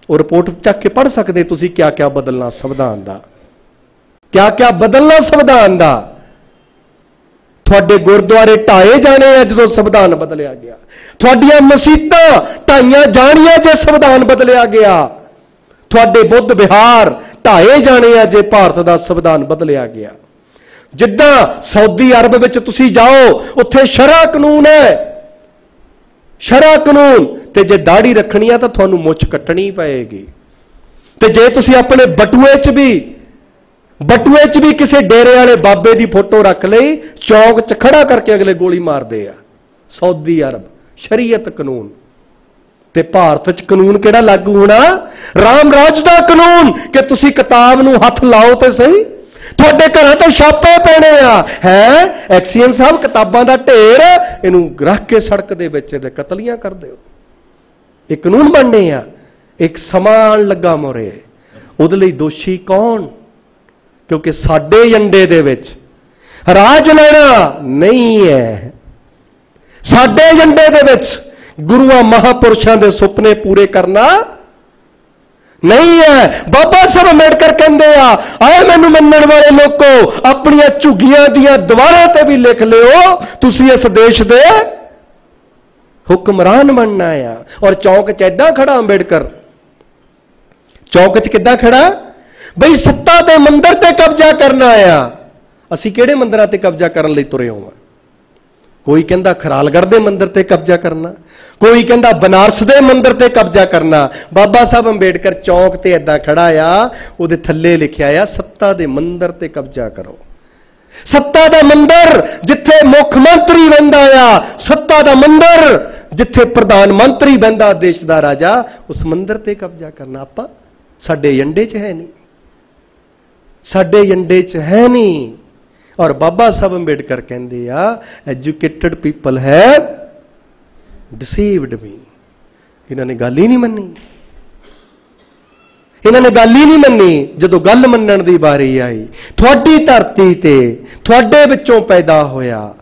ਉਹ ਰਿਪੋਰਟ ਚੱਕ ਕੇ ਪੜ੍ਹ ਸਕਦੇ ਤੁਸੀਂ ਕਿਆ ਕਿਆ ਬਦਲਣਾ ਸੰਵਿਧਾਨ ਦਾ, ਕਿਆ ਕਿਆ ਬਦਲਣਾ ਸੰਵਿਧਾਨ ਦਾ। ਤੁਹਾਡੇ ਗੁਰਦੁਆਰੇ ਢਾਏ ਜਾਣੇ ਆ ਜਦੋਂ ਸੰਵਿਧਾਨ ਬਦਲਿਆ ਗਿਆ। ਤੁਹਾਡੀਆਂ ਮਸੀਤਾਂ ਢਾਈਆਂ ਜਾਣੀਆਂ ਜੇ ਸੰਵਿਧਾਨ ਬਦਲਿਆ ਗਿਆ। ਤੁਹਾਡੇ ਬੁੱਧ ਵਿਹਾਰ ਢਾਏ ਜਾਣੇ ਆ ਜੇ ਭਾਰਤ ਦਾ ਸੰਵਿਧਾਨ ਬਦਲਿਆ ਗਿਆ। ਜਿੱਦਾਂ ਸਾਊਦੀ ਅਰਬ ਵਿੱਚ ਤੁਸੀਂ ਜਾਓ, ਉੱਥੇ ਸ਼ਰਅ ਕਾਨੂੰਨ ਹੈ, ਸ਼ਰਅ ਕਾਨੂੰਨ, ਤੇ ਜੇ ਦਾੜੀ ਰੱਖਣੀ ਆ ਤਾਂ ਤੁਹਾਨੂੰ ਮੁੱਛ ਕੱਟਣੀ ਪਏਗੀ। ਤੇ ਜੇ ਤੁਸੀਂ ਆਪਣੇ ਬਟੂਏ 'ਚ ਵੀ ਕਿਸੇ ਡੇਰੇ ਵਾਲੇ ਬਾਬੇ ਦੀ ਫੋਟੋ ਰੱਖ ਲਈ, ਚੌਕ 'ਚ ਖੜਾ ਕਰਕੇ ਅਗਲੇ ਗੋਲੀ ਮਾਰਦੇ ਆ। ਸਾਊਦੀ ਅਰਬ ਸ਼ਰੀਅਤ ਕਾਨੂੰਨ। ਤੇ ਭਾਰਤ 'ਚ ਕਾਨੂੰਨ ਕਿਹੜਾ ਲਾਗੂ ਹੋਣਾ? ਰਾਮ ਰਾਜ ਦਾ ਕਾਨੂੰਨ, ਕਿ ਤੁਸੀਂ ਕਿਤਾਬ ਨੂੰ ਹੱਥ ਲਾਓ ਤੇ ਸਹੀ, ਤੁਹਾਡੇ ਘਰਾਂ ਤੇ ਛਾਪੇ ਪੈਣੇ ਆ। ਹੈ ਐਕਸੀਅਨ ਸਾਹਿਬ, ਕਿਤਾਬਾਂ ਦਾ ਢੇਰ, ਇਹਨੂੰ ਰੱਖ ਕੇ ਸੜਕ ਦੇ ਵਿੱਚ ਇਹਦੇ ਕਤਲੀਆਂ ਕਰ ਦਿਓ। ਇਹ ਕਾਨੂੰਨ ਬਣਨੇ ਆ। ਇੱਕ ਸਮਾਂ ਆਉਣ ਲੱਗਾ ਮੋਰੇ, ਉਹਦੇ ਲਈ ਦੋਸ਼ੀ ਕੌਣ? ਕਿਉਂਕਿ ਸਾਡੇ ਏਜੰਡੇ ਦੇ ਵਿੱਚ ਰਾਜ ਲੈਣਾ ਨਹੀਂ ਹੈ। ਸਾਡੇ ਏਜੰਡੇ ਦੇ ਵਿੱਚ ਗੁਰੂਆਂ ਮਹਾਪੁਰਸ਼ਾਂ ਦੇ ਸੁਪਨੇ ਪੂਰੇ ਕਰਨਾ ਨਹੀਂ ਹੈ। ਬਾਬਾ ਸਾਹਿਬ ਅੰਬੇਡਕਰ ਕਹਿੰਦੇ ਆ, ਆਏ ਮੈਨੂੰ ਮੰਨਣ ਵਾਲੇ ਲੋਕੋ, ਆਪਣੀਆਂ ਝੁੱਗੀਆਂ ਦੀਆਂ ਦੀਵਾਰਾਂ ਤੇ ਵੀ ਲਿਖ ਲਿਓ, ਤੁਸੀਂ ਇਸ ਦੇਸ਼ ਦੇ ਹੁਕਮਰਾਨ ਬਣਨਾ ਆ। ਔਰ ਚੌਂਕ 'ਚ ਏਦਾਂ ਖੜਾ ਅੰਬੇਡਕਰ, ਚੌਂਕ 'ਚ ਕਿੱਦਾਂ ਖੜਾ? ਬਈ ਸੱਤਾ ਦੇ ਮੰਦਰ ਤੇ ਕਬਜ਼ਾ ਕਰਨਾ ਆ। ਅਸੀਂ ਕਿਹੜੇ ਮੰਦਰਾਂ ਤੇ ਕਬਜ਼ਾ ਕਰਨ ਲਈ ਤੁਰੇ ਹੋਵਾਂ? ਕੋਈ ਕਹਿੰਦਾ ਖਰਾਲਗੜ੍ਹ ਦੇ ਮੰਦਰ ਤੇ ਕਬਜ਼ਾ ਕਰਨਾ, ਕੋਈ ਕਹਿੰਦਾ ਬਨਾਰਸ ਦੇ ਮੰਦਰ ਤੇ ਕਬਜ਼ਾ ਕਰਨਾ। ਬਾਬਾ ਸਾਹਿਬ ਅੰਬੇਡਕਰ ਚੌਂਕ ਤੇ ਏਦਾਂ ਖੜਾ ਆ, ਉਹਦੇ ਥੱਲੇ ਲਿਖਿਆ ਆ, ਸੱਤਾ ਦੇ ਮੰਦਰ ਤੇ ਕਬਜ਼ਾ ਕਰੋ। ਸੱਤਾ ਦਾ ਮੰਦਰ ਜਿੱਥੇ ਮੁੱਖ ਮੰਤਰੀ ਬਹਿੰਦਾ ਆ, ਸੱਤਾ ਦਾ ਮੰਦਰ ਜਿੱਥੇ ਪ੍ਰਧਾਨ ਮੰਤਰੀ ਬਹਿੰਦਾ ਦੇਸ਼ ਦਾ ਰਾਜਾ, ਉਸ ਮੰਦਰ ਤੇ ਕਬਜ਼ਾ ਕਰਨਾ। ਆਪਾਂ ਸਾਡੇ ਏਜੰਡੇ 'ਚ ਹੈ ਨਹੀਂ, ਸਾਡੇ ਏਜੰਡੇ 'ਚ ਹੈ ਨਹੀਂ। ਔਰ ਬਾਬਾ ਸਾਹਿਬ ਅੰਬੇਡਕਰ ਕਹਿੰਦੇ ਆ, ਐਜੂਕੇਟਡ ਪੀਪਲ ਹੈਵ ਡਿਸੀਵਡ ਮੀ। ਇਹਨਾਂ ਨੇ ਗੱਲ ਹੀ ਨਹੀਂ ਮੰਨੀ, ਇਹਨਾਂ ਨੇ ਗੱਲ ਹੀ ਨਹੀਂ ਮੰਨੀ। ਜਦੋਂ ਗੱਲ ਮੰਨਣ ਦੀ ਵਾਰੀ ਆਈ, ਤੁਹਾਡੀ ਧਰਤੀ ਤੇ ਤੁਹਾਡੇ ਵਿੱਚੋਂ ਪੈਦਾ ਹੋਇਆ,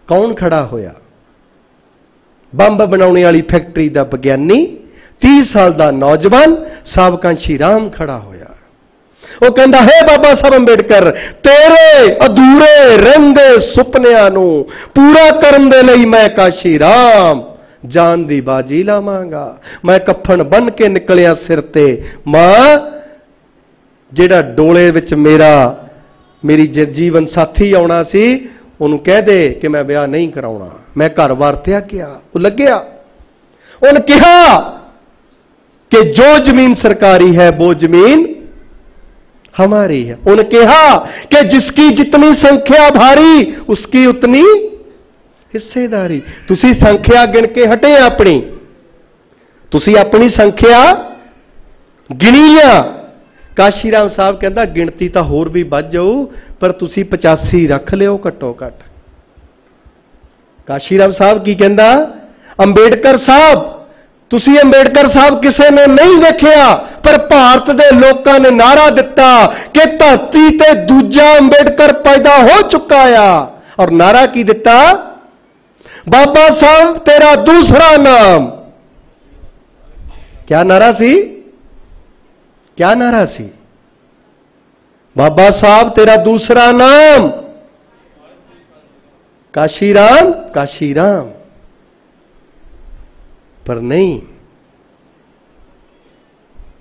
ਕੌਣ ਖੜਾ ਹੋਇਆ? ਬੰਬ ਬਣਾਉਣੇ ਵਾਲੀ ਫੈਕਟਰੀ ਦਾ ਵਿਗਿਆਨੀ, 30 ਸਾਲ ਦਾ ਨੌਜਵਾਨ ਸਾਬਕਾ ਸ਼੍ਰੀ ਰਾਮ ਖੜਾ ਹੋਇਆ। ਉਹ ਕਹਿੰਦਾ, ਹੈ ਬਾਬਾ ਸਾਹਿਬ ਅੰਬੇਡਕਰ, ਤੇਰੇ ਅਧੂਰੇ ਰਹਿੰਦੇ ਸੁਪਨਿਆਂ ਨੂੰ ਪੂਰਾ ਕਰਨ ਦੇ ਲਈ ਮੈਂ ਕਾਸ਼ੀ ਰਾਮ ਜਾਨ ਦੀ ਬਾਜੀ ਲਾਵਾਂਗਾ। ਮੈਂ ਕਫਨ ਬੰਨ ਕੇ ਨਿਕਲਿਆ ਸਿਰ ਤੇ, ਮਾਂ ਜਿਹੜਾ ਡੋਲੇ ਵਿੱਚ ਮੇਰੀ ਜੀਵਨ ਸਾਥੀ ਆਉਣਾ ਸੀ, ਉਹਨੂੰ ਕਹਿ ਦੇ ਕਿ ਮੈਂ ਵਿਆਹ ਨਹੀਂ ਕਰਾਉਣਾ, ਮੈਂ ਘਰ-ਬਾਰ ਤਿਆਗਿਆ। ਉਹ ਲੱਗਿਆ, ਉਹਨੇ ਕਿਹਾ कि जो जमीन सरकारी है वो जमीन हमारी है। उन्होंने कहा कि जिसकी जितनी संख्या भारी उसकी उतनी हिस्सेदारी। तुसी संख्या गिन के हटे अपनी, तुसी अपनी संख्या गिनी आ। काशीराम साहब कहता गिनती तो होर भी बच जाऊ पर तुसी 85 रख लियो घट्टो घट। काशीराम साहब की कहता, अंबेडकर साहब तुसी अंबेडकर साहब किसी ने नहीं देखिया पर भारत के लोगों ने नारा दिता कि धरती ते दूजा अंबेडकर पैदा हो चुका है। और नारा की दिता, बाबा साहब तेरा दूसरा नाम। क्या नारा सी? क्या नारा सी? बाबा साहब तेरा दूसरा नाम काशीराम, काशीराम। पर नहीं,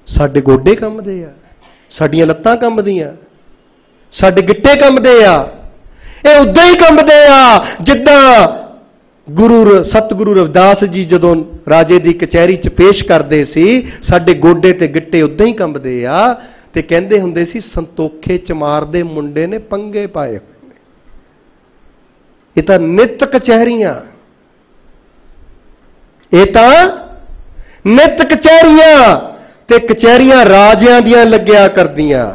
साडे गोडे कंबदे आ, साडियां लत्तां कंबदियां, साडे गिट्टे कंबदे आ। ये उदां ही कंबदे आ जिद्दां सतगुरु रविदास जी जदों राजे दी कचहरी च पेश करदे सी, साडे गोडे ते गिट्टे उदां ही कंबदे आ। ते कहंदे हुंदे सी संतोखे चमार दे मुंडे ने पंगे पाए होए ने। ये तां नित कचहरियां, ये तां नित कचहरियां ते कचहरियां राजियां दियां लग्या करदियां।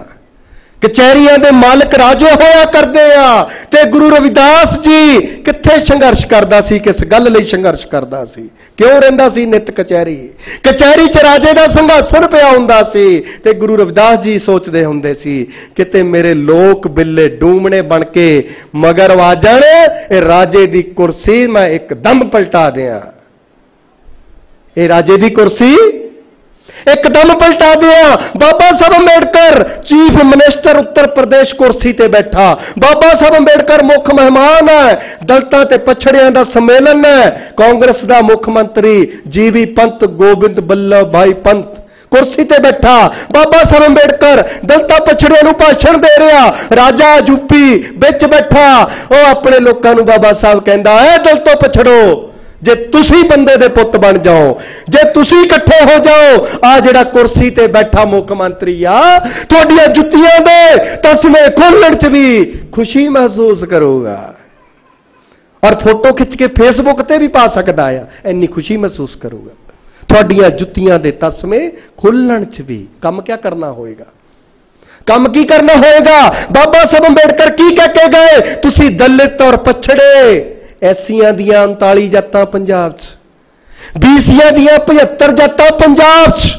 कचहरियां दे मालक राजे होया करदे आ। ते गुरु रविदास जी कित्थे संघर्ष करदा सी, किस गल लई संघर्ष करदा सी, क्यों रहिंदा सी नित कचहरी? कचहरी च राजे दा संघासन पिया हुंदा सी ते गुरु रविदास जी सोचदे हुंदे सी किते मेरे लोक बिल्ले डूमणे बन के मगर आ जाण, ए राजे दी कुर्सी मैं एकदम पलटा दियां। ए राजे दी कुर्सी एकदम पलटा दिया। बाबा साहब अंबेडकर चीफ मिनिस्टर उत्तर प्रदेश कुर्सी ते बैठा। बाबा साहब अंबेडकर मुख मेहमान है, दलितां ते पछड़ियां दा सम्मेलन है। कांग्रेस दा मुख्यमंत्री जीवी पंत, गोविंद बल्लभ भाई पंत कुर्सी ते बैठा बाबा साहब अंबेडकर दलितां पछड़ियां नूं भाषण दे रहा, राजा यूपी विच बैठा, वो अपने लोगों नूं बाबा साहब कहंदा है दलितों पछड़ो, जे तुसी बंदे दे पुत बन जाओ, जे तुसी इकट्ठे हो जाओ, आ जिहड़ा कुर्सी ते बैठा मुख मंत्री आ तुहाडीआं जुत्तियां दे तस्मे खोलण च भी खुशी महसूस करूगा, और फोटो खिंच के फेसबुक ते भी पा सकदा है, इन्नी खुशी महसूस करूगा। तुहाडीआं जुत्तियां दे तस्मे खोलण च भी काम क्या करना होएगा, काम की करना होएगा। बाबा साहब अंबेडकर की कह के गए, तुसी दलित और पछड़े एसियां दियां 39 जातां पंजाब च, बीसियां दियां 75 जातां पंजाब च,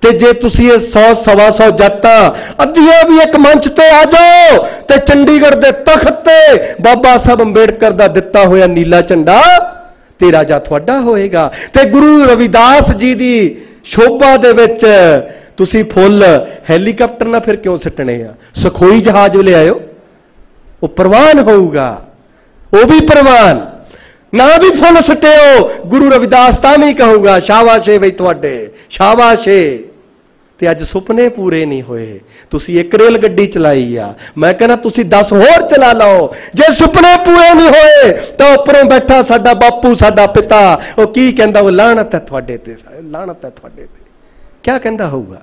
ते जे तुसी 100-125 जातां अद्धियां भी एक मंच ते आ जाओ ते चंडीगढ़ दे तख्त ते बाबा साहब अंबेडकर दा दिता होया नीला झंडा ते राजा तुहाडा होएगा। ते गुरु रविदास जी दी शोभा दे विच तुसी फुੱਲ हैलीकाप्टर ना फिर क्यों सटने आ, सखोई जहाज ले आयो, वो प्रवान होऊगा, वो भी प्रवान ना भी फुੱਲ सटियो, गुरु रविदास तां भी कहूगा शाबाश है बई तुहाडे, शाबाश है। ते अज सुपने पूरे नहीं होए, तुसी एक रेल गड्डी चलाई आ, मैं कहना तुसी 10 होर चला लो, जे सुपने पूरे नहीं होए तो उपरों बैठा साडा बापू साडा पिता वो की कहंदा, वो लानत है तुहाडे ते, लानत है तुहाडे ते, क्या कहंदा होऊगा।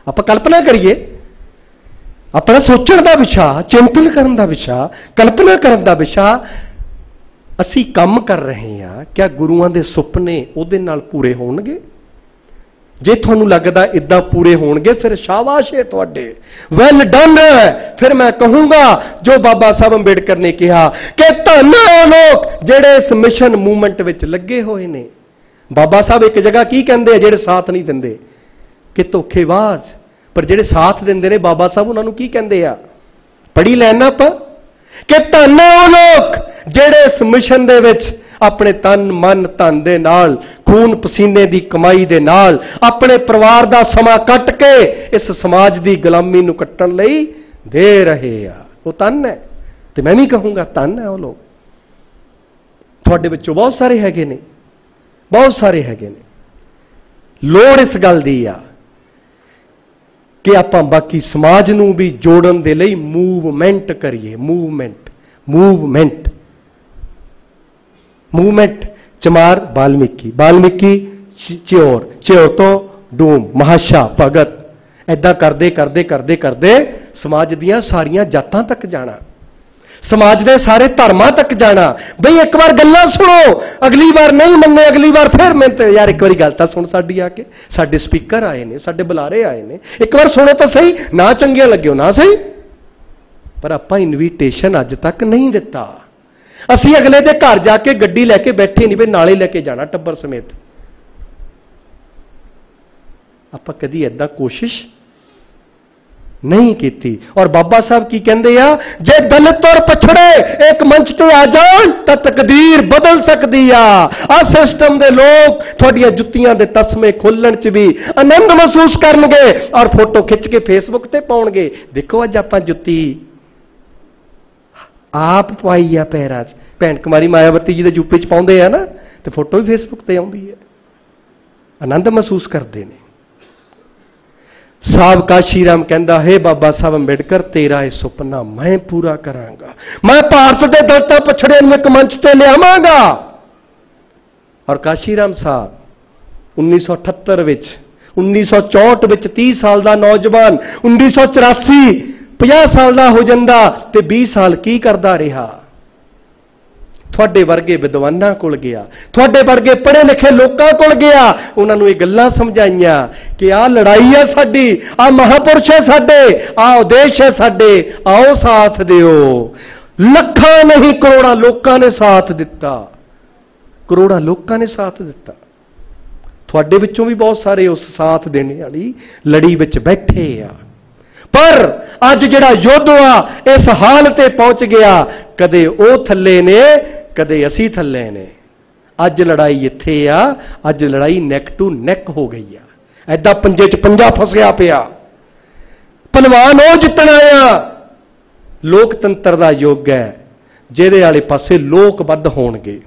आपां कल्पना करिए, अपना सोचण दा विषा, चिंतन करन दा विषा, कल्पना करन दा विषा, असी काम कर रहे हैं, क्या गुरुआं दे सुपने उहदे नाल पूरे होणगे? जे तुहानूं लगदा इदां पूरे होणगे फिर शाबाश है तुहाडे, वैल डन। फिर मैं कहूंगा जो बाबा साहब अंबेडकर ने कहा कि धन वो लोग जिहड़े इस मिशन मूवमेंट विच लगे हुए ने। बाबा साहब एक जगह की कहंदे जिहड़े साथ नहीं दिंदे कि धोखेबाज, पर जिहड़े साथ दिंदे ने बाबा साहब उन्हां नूं की कहंदे आ, पढ़ी लैना आपां कि धन वो लोग जिहड़े इस मिशन दे विच अपने तन मन धन दे नाल खून पसीने दी कमाई दे नाल अपने परिवार दा समा कट के इस समाज दी गुलामी नूं कट्टण लई दे रहे आ, वो धन है। ते मैं भी कहूंगा धन है वो लोग, तुहाडे विचों बहुत सारे हैगे ने, बहुत सारे हैगे ने। लोड़ इस गल दी आ कि आपां बाकी समाज नूं भी जोड़न दे लई मूवमेंट करिए, मूवमेंट, मूवमेंट, मूवमेंट। चमार वाल्मीकि, वाल्मीकि च्योर, च्योर तो डूम, महाशा भगत, ऐदां करदे करदे करदे करदे समाज दियां सारियां जातां तक जाना, समाज दे सारे धर्मां तक जाना। बई एक बार गल्लां सुनो, अगली बार नहीं मन्ने, अगली बार फिर मैं यार एक बार गल तां सुन साडी आके, साडे स्पीकर आए ने, साडे बुलारे आए ने, एक बार सुनो तो सही, ना चंगियां लग्गियो ना सही, पर आपां इनविटेशन अज तक नहीं दिता। असी अगले दे घर जाके गड्डी लैके बैठे नहीं, भी नाले लैके जाना टब्बर समेत। आपां कदी ऐदां कोशिश नहीं की। और बाबा साहब की कहंदे आ, जे दलित और पछड़े एक मंच ते आ जान तां तकदीर बदल सकदी आ सिस्टम दे लोग तुहाडीआं जुत्तियां दे तस्मे खोलण च भी आनंद महसूस करनगे और फोटो खिंच के फेसबुक ते पाउणगे। देखो अज आपां जुत्ती आप पाई आ पैरां च, भैन कुमारी मायावती जी दे यूपी च पाउंदे आ ना, ते फोटो भी फेसबुक ते आउंदी है, आनंद महसूस करते हैं। साहब काशीराम कहंदा, हे बाबा साहब अंबेडकर तेरा यह सुपना मैं पूरा करांगा, मैं भारत के दलितां पछड़ियां नूं एक मंच ते लियावांगा। और काशीराम साहब 1978 विच 1964 विच 30 साल का नौजवान 1984 50 साल का हो जाता ते 20 साल की करता रहा। थोड़े वर्गे विद्वानां कोल गया, थोड़े वर्गे पढ़े लिखे लोगों कोल गया, उन्होंने ये गल्लां समझाइयां कि आ लड़ाई है साडी, आ महापुरुष है साडे, आ उद्देश है साडे, आओ साथ दिओ। लखां नहीं करोड़ां लोगों ने साथ दिता, करोड़ां लोगों ने साथ दिता। थोड़े विचों भी बहुत सारे उस साथ देने वाली लड़ी विच बैठे आ, पर अज जिहड़ा युद्ध आ इस हाल ते पहुंच गया, कदे ओ थल्ले ने कदे असी थल्ले ने। अज लड़ाई इत्थे आ, अज लड़ाई नैक टू नैक हो गई आ, ऐदा पंजे च पंजा फसिया पिया। पहलवान ओ जितना आ, लोकतंत्र दा युग है जिहदे आले पासे लोक वध होणगे।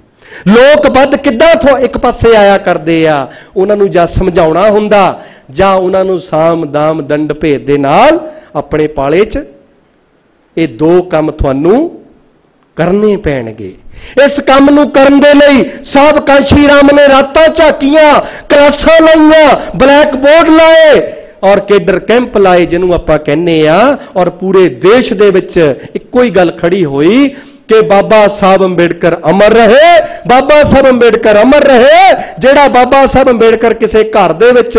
लोक वध किद्दां थों एक पासे आया करदे आ, उन्हां नूं जां समझाउणा हुंदा ਜਾਂ ਉਹਨਾਂ ਨੂੰ ਸਾਮ ਦਾਮ ਦੰਡ ਭੇਦ ਦੇ ਨਾਲ ਆਪਣੇ ਪਾਲੇ 'ਚ। ਇਹ ਦੋ ਕੰਮ ਤੁਹਾਨੂੰ ਕਰਨੇ ਪੈਣਗੇ। ਇਸ ਕੰਮ ਨੂੰ ਕਰਨ ਦੇ ਲਈ ਸਾਹਿਬ ਕਾਂਸ਼ੀ ਰਾਮ ਨੇ ਰਾਤਾਂ ਝਾਕੀਆਂ, ਕਲਾਸਾਂ ਲਾਈਆਂ, ਬਲੈਕ ਬੋਰਡ ਲਾਏ ਔਰ ਕੇਡਰ ਕੈਂਪ ਲਾਏ, ਜਿਹਨੂੰ ਆਪਾਂ ਕਹਿੰਦੇ ਆ। ਔਰ ਪੂਰੇ ਦੇਸ਼ ਦੇ ਵਿੱਚ ਇੱਕੋ ਹੀ ਗੱਲ ਖੜੀ ਹੋਈ ਕਿ ਬਾਬਾ ਸਾਹਿਬ ਅੰਬੇਡਕਰ ਅਮਰ ਰਹੇ, ਬਾਬਾ ਸਾਹਿਬ ਅੰਬੇਡਕਰ ਅਮਰ ਰਹੇ। ਜਿਹੜਾ ਬਾਬਾ ਸਾਹਿਬ ਅੰਬੇਡਕਰ ਕਿਸੇ ਘਰ ਦੇ ਵਿੱਚ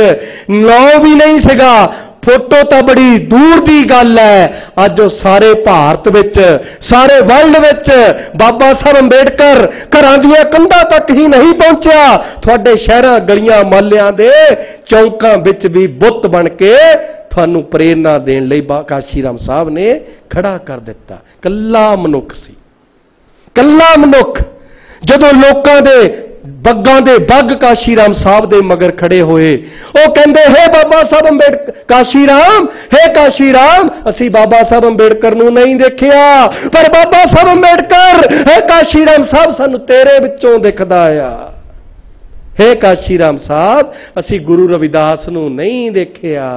ਨਾਂ ਵੀ ਨਹੀਂ ਸੀਗਾ, ਫੋਟੋ ਤਾਂ ਬੜੀ ਦੂਰ ਦੀ ਗੱਲ ਹੈ, ਅੱਜ ਉਹ ਸਾਰੇ ਭਾਰਤ ਵਿੱਚ, ਸਾਰੇ ਵਰਲਡ ਵਿੱਚ ਬਾਬਾ ਸਾਹਿਬ ਅੰਬੇਡਕਰ ਘਰਾਂ ਦੀਆਂ ਕੰਧਾਂ ਤੱਕ ਹੀ ਨਹੀਂ ਪਹੁੰਚਿਆ, ਤੁਹਾਡੇ ਸ਼ਹਿਰਾਂ ਗਲੀਆਂ ਮੁਹੱਲਿਆਂ ਦੇ ਚੌਂਕਾਂ ਵਿੱਚ ਵੀ ਬੁੱਤ ਬਣ ਕੇ ਤੁਹਾਨੂੰ ਪ੍ਰੇਰਨਾ ਦੇਣ ਲਈ ਕਾਂਸ਼ੀ ਰਾਮ ਸਾਹਿਬ ਨੇ ਖੜਾ ਕਰ ਦਿੱਤਾ। ਕੱਲਾ ਮਨੁੱਖ ਸੀ, ਕੱਲਾ ਮਨੁੱਖ। ਜਦੋਂ ਲੋਕਾਂ ਦੇ ਬੱਗਾਂ ਦੇ ਬੱਗ ਕਾਂਸ਼ੀ ਰਾਮ ਸਾਹਿਬ ਦੇ ਮਗਰ ਖੜੇ ਹੋਏ, ਉਹ ਕਹਿੰਦੇ ਹੈ ਬਾਬਾ ਸਾਹਿਬ ਅੰਬੇਡਕਰ, ਕਾਂਸ਼ੀ ਰਾਮ, ਹੈ ਕਾਂਸ਼ੀ ਰਾਮ, ਅਸੀਂ ਬਾਬਾ ਸਾਹਿਬ ਅੰਬੇਡਕਰ ਨੂੰ ਨਹੀਂ ਦੇਖਿਆ, ਪਰ ਬਾਬਾ ਸਾਹਿਬ ਅੰਬੇਡਕਰ, ਹੈ ਕਾਂਸ਼ੀ ਰਾਮ ਸਾਹਿਬ, ਸਾਨੂੰ ਤੇਰੇ ਵਿੱਚੋਂ ਦਿਖਦਾ ਆ। ਹੈ ਕਾਂਸ਼ੀ ਰਾਮ ਸਾਹਿਬ, ਅਸੀਂ ਗੁਰੂ ਰਵਿਦਾਸ ਨੂੰ ਨਹੀਂ ਦੇਖਿਆ,